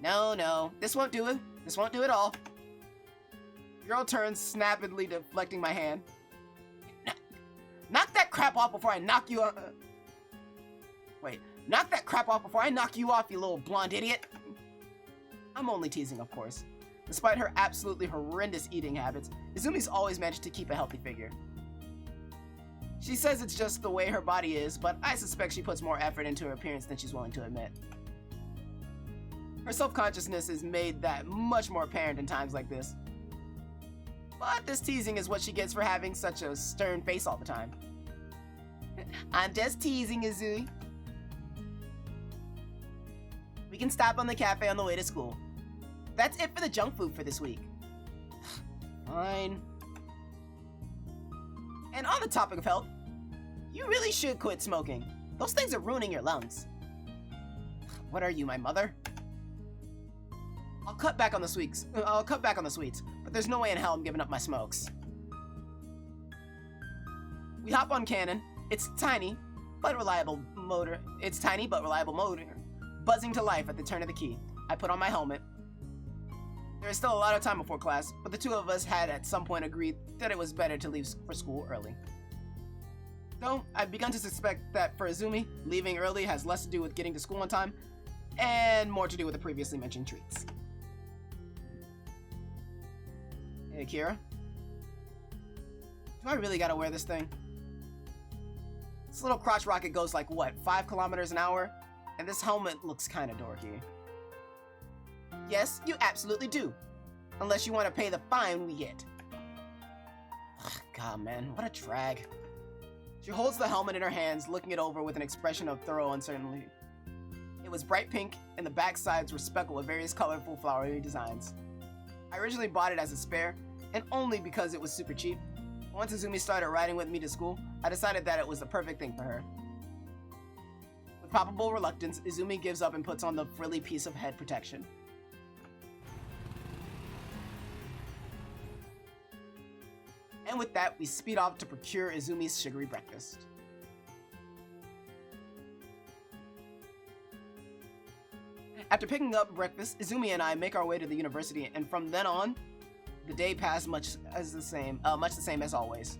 A: No, this won't do it. This won't do it all. Girl turns, snappily deflecting my hand. Knock that crap off before I knock you off. Knock that crap off before I knock you off, you little blonde idiot. I'm only teasing, of course. Despite her absolutely horrendous eating habits, Izumi's always managed to keep a healthy figure. She says it's just the way her body is, but I suspect she puts more effort into her appearance than she's willing to admit. Her self-consciousness is made that much more apparent in times like this. But this teasing is what she gets for having such a stern face all the time. I'm just teasing, Izumi. We can stop on the cafe on the way to school. That's it for the junk food for this week. Fine. And on the topic of health, you really should quit smoking. Those things are ruining your lungs. What are you, my mother? I'll cut back on the sweets, but there's no way in hell I'm giving up my smokes. We hop on Cannon. It's tiny but reliable motor, buzzing to life at the turn of the key. I put on my helmet. There is still a lot of time before class, but the two of us had at some point agreed that it was better to leave for school early. Though, I've begun to suspect that for Izumi, leaving early has less to do with getting to school on time, and more to do with the previously mentioned treats. Hey, Akira? Do I really gotta wear this thing? This little crotch rocket goes like, what, 5 kilometers an hour? And this helmet looks kinda dorky. Yes, you absolutely do. Unless you want to pay the fine we get. Ugh, God, man, what a drag. She holds the helmet in her hands, looking it over with an expression of thorough uncertainty. It was bright pink, and the back sides were speckled with various colorful flowery designs. I originally bought it as a spare, and only because it was super cheap. Once Izumi started riding with me to school, I decided that it was the perfect thing for her. With palpable reluctance, Izumi gives up and puts on the frilly piece of head protection. And with that, we speed off to procure Izumi's sugary breakfast. After picking up breakfast, Izumi and I make our way to the university, and from then on, the day passed much the same as always.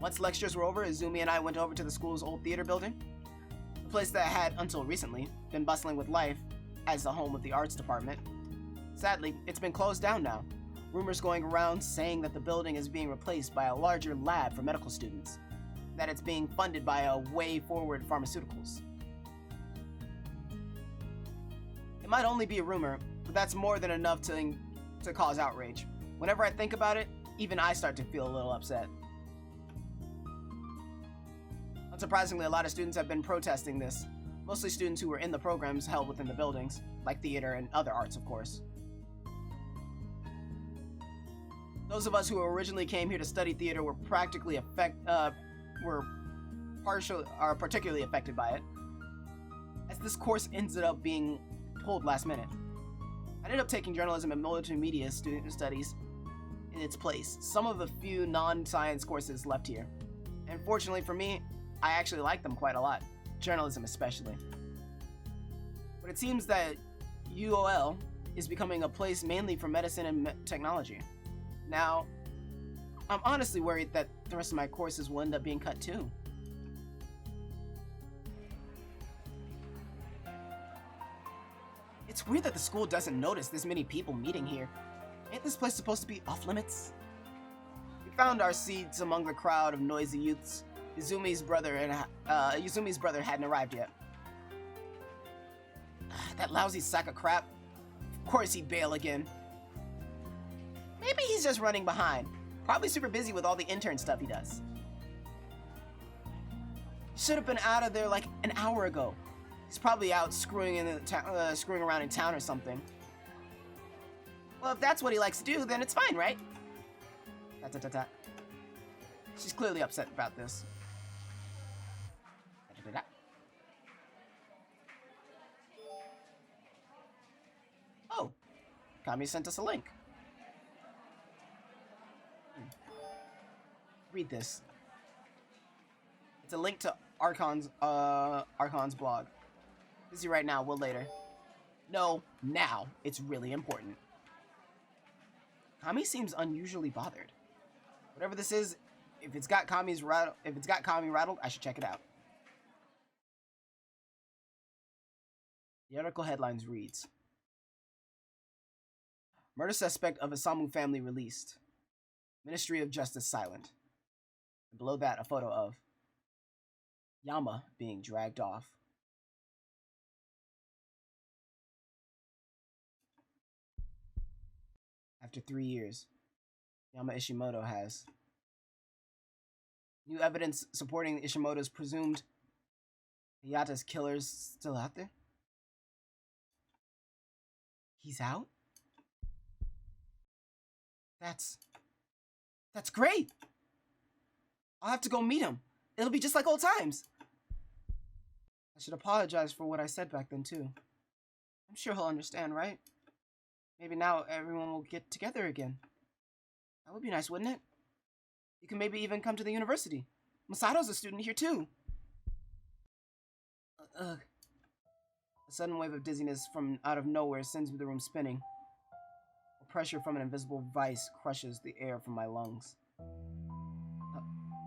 A: Once lectures were over, Izumi and I went over to the school's old theater building, a place that had, until recently, been bustling with life as the home of the arts department. Sadly, it's been closed down now. Rumors going around saying that the building is being replaced by a larger lab for medical students, that it's being funded by a Way Forward Pharmaceuticals. It might only be a rumor, but that's more than enough to cause outrage. Whenever I think about it, even I start to feel a little upset. Unsurprisingly, a lot of students have been protesting this, mostly students who were in the programs held within the buildings, like theater and other arts, of course. Those of us who originally came here to study theater were particularly affected by it, as this course ended up being pulled last minute. I ended up taking journalism and multimedia student studies in its place, some of the few non-science courses left here. And fortunately for me, I actually like them quite a lot, journalism especially. But it seems that UOL is becoming a place mainly for medicine and technology. Now, I'm honestly worried that the rest of my courses will end up being cut too. It's weird that the school doesn't notice this many people meeting here. Ain't this place supposed to be off limits? We found our seats among the crowd of noisy youths. Yuzumi's brother hadn't arrived yet. That lousy sack of crap. Of course he'd bail again. Maybe he's just running behind. Probably super busy with all the intern stuff he does. Should have been out of there like an hour ago. He's probably out screwing around in town or something. Well, if that's what he likes to do, then it's fine, right? She's clearly upset about this. Oh, Kami sent us a link. Read this. It's a link to Archon's blog. Busy right now, will later. No, now. It's really important. Kami seems unusually bothered. Whatever this is, if it's got Kami rattled, I should check it out. The article headlines reads: Murder suspect of Isamu family released. Ministry of Justice silent. And below that, a photo of Yama being dragged off. After 3 years, Yama Ishimoto has new evidence supporting Ishimoto's presumed Hayata's killers still out there? He's out? That's great! I'll have to go meet him. It'll be just like old times. I should apologize for what I said back then, too. I'm sure he'll understand, right? Maybe now everyone will get together again. That would be nice, wouldn't it? You can maybe even come to the university. Masato's a student here, too. A sudden wave of dizziness from out of nowhere sends the room spinning. Pressure from an invisible vice crushes the air from my lungs.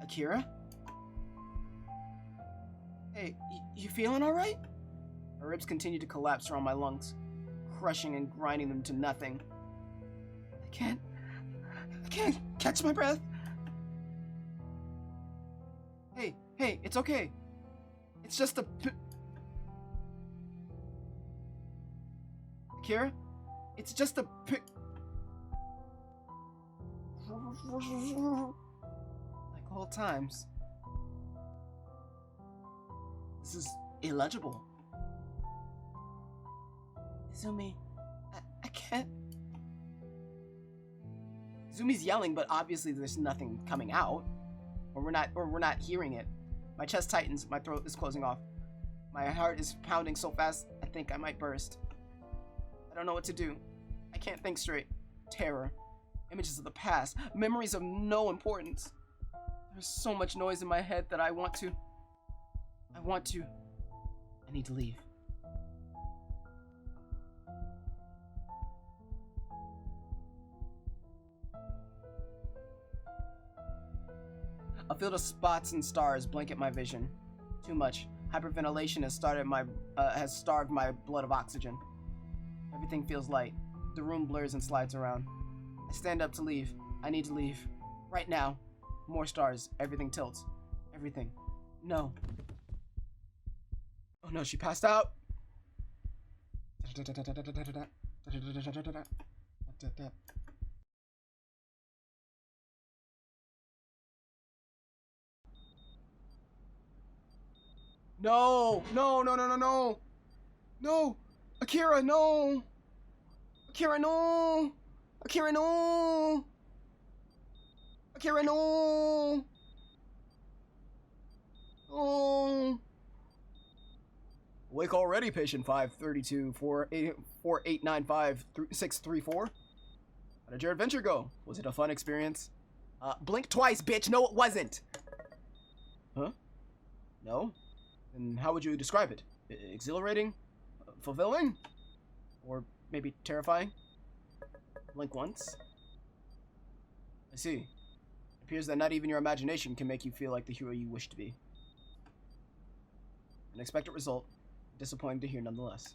A: Akira? Hey, you feeling alright? My ribs continue to collapse around my lungs, crushing and grinding them to nothing. I can't catch my breath. Hey, it's okay. It's just a Akira? It's just a like old times. This is illegible. Izumi, I can't. Izumi's yelling, but obviously there's nothing coming out, or we're not hearing it. My chest tightens, my throat is closing off. My heart is pounding so fast, I think I might burst. I don't know what to do. I can't think straight. Terror. Images of the past. Memories of no importance. There's so much noise in my head that I need to leave. A field of spots and stars blanket my vision. Too much. Hyperventilation has starved my blood of oxygen. Everything feels light. The room blurs and slides around. I stand up to leave. I need to leave. Right now. More stars. Everything tilts. Everything. No. Oh no, she passed out. No! No, no, no, no, no! No! Akira, no! Akira, no! Akira, no! Akira, no! Oh! Awake already, patient 532 4895 634. How did your adventure go? Was it a fun experience? Blink twice, bitch. No, it wasn't. Huh? No? Then how would you describe it? Exhilarating? Fulfilling? Or maybe terrifying? Blink once. I see. It appears that not even your imagination can make you feel like the hero you wish to be. An expected result. Disappointing to hear nonetheless.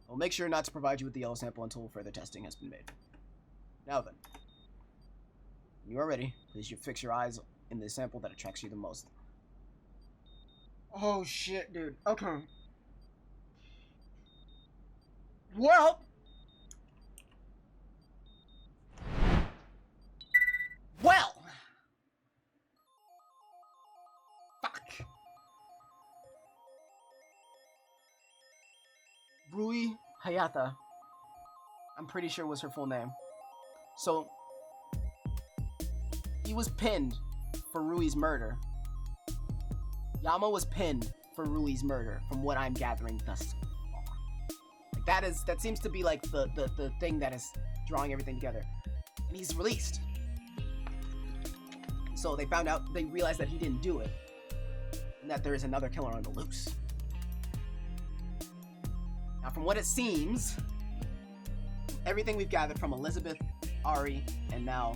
A: I'll make sure not to provide you with the yellow sample until further testing has been made. Now then. When you are ready, please fix your eyes in the sample that attracts you the most. Oh shit, dude. Okay. Well... Fuck. Rui Hayata. I'm pretty sure was her full name. So, he was pinned for Rui's murder. Yama was pinned for Rui's murder, from what I'm gathering thus far. Like that seems to be like the thing that is drawing everything together. And he's released. So they realized that he didn't do it. And that there is another killer on the loose. Now from what it seems, everything we've gathered from Elizabeth, Ari, and now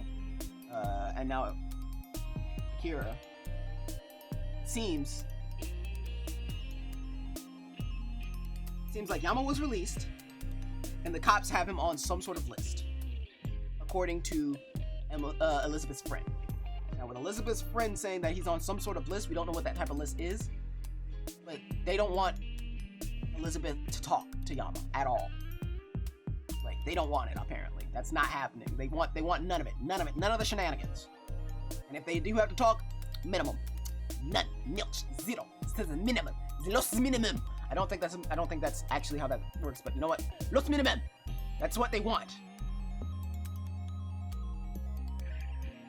A: Akira, seems like Yama was released, and the cops have him on some sort of list, according to Elizabeth's friend. Now, with Elizabeth's friend saying that he's on some sort of list, we don't know what that type of list is, but they don't want Elizabeth to talk to Yama at all. Like, they don't want it, apparently. That's not happening. They want none of it. None of it. None of the shenanigans. And if they do have to talk, minimum. None. Nilch. Zero. It says minimum. Los minimum. I don't think that's actually how that works, but you know what? Los minimum. That's what they want.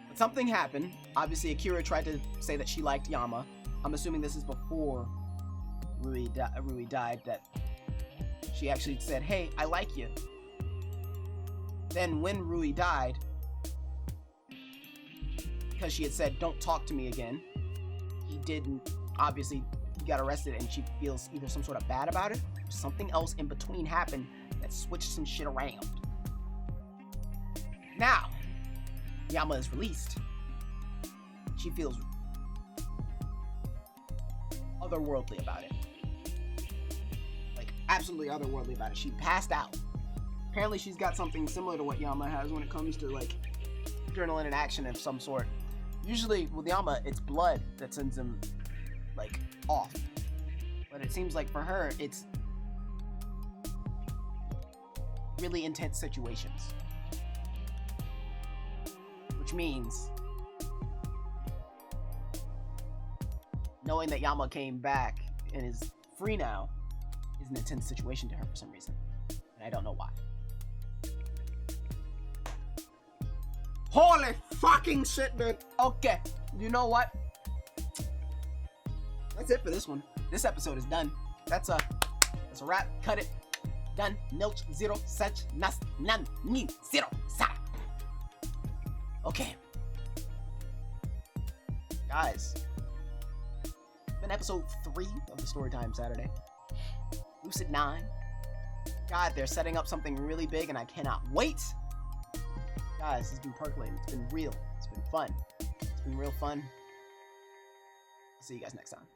A: But something happened. Obviously, Akira tried to say that she liked Yama. I'm assuming this is before Rui died, that she actually said, hey, I like you. Then when Rui died, because she had said, don't talk to me again, he didn't, obviously, he got arrested, and she feels either some sort of bad about it, or something else in between happened that switched some shit around. Now, Yama is released. She feels otherworldly about it. Like, absolutely otherworldly about it. She passed out. Apparently she's got something similar to what Yama has when it comes to, like, adrenaline and action of some sort. Usually, with Yama, it's blood that sends him, like, off. But it seems like for her, it's really intense situations. Which means knowing that Yama came back and is free now is an intense situation to her for some reason. And I don't know why. Holy fucking shit, dude. Okay, you know what? That's it for this one. This episode is done. That's a wrap. Cut it. Done. Nilch. Zero. Such. Nas. Nan. Ni. Zero. Sa. Okay. Guys. It's been episode 3 of the Storytime Saturday. Lucid9. God, they're setting up something really big and I cannot wait. Guys, it's been percolating. It's been real. It's been fun. It's been real fun. See you guys next time.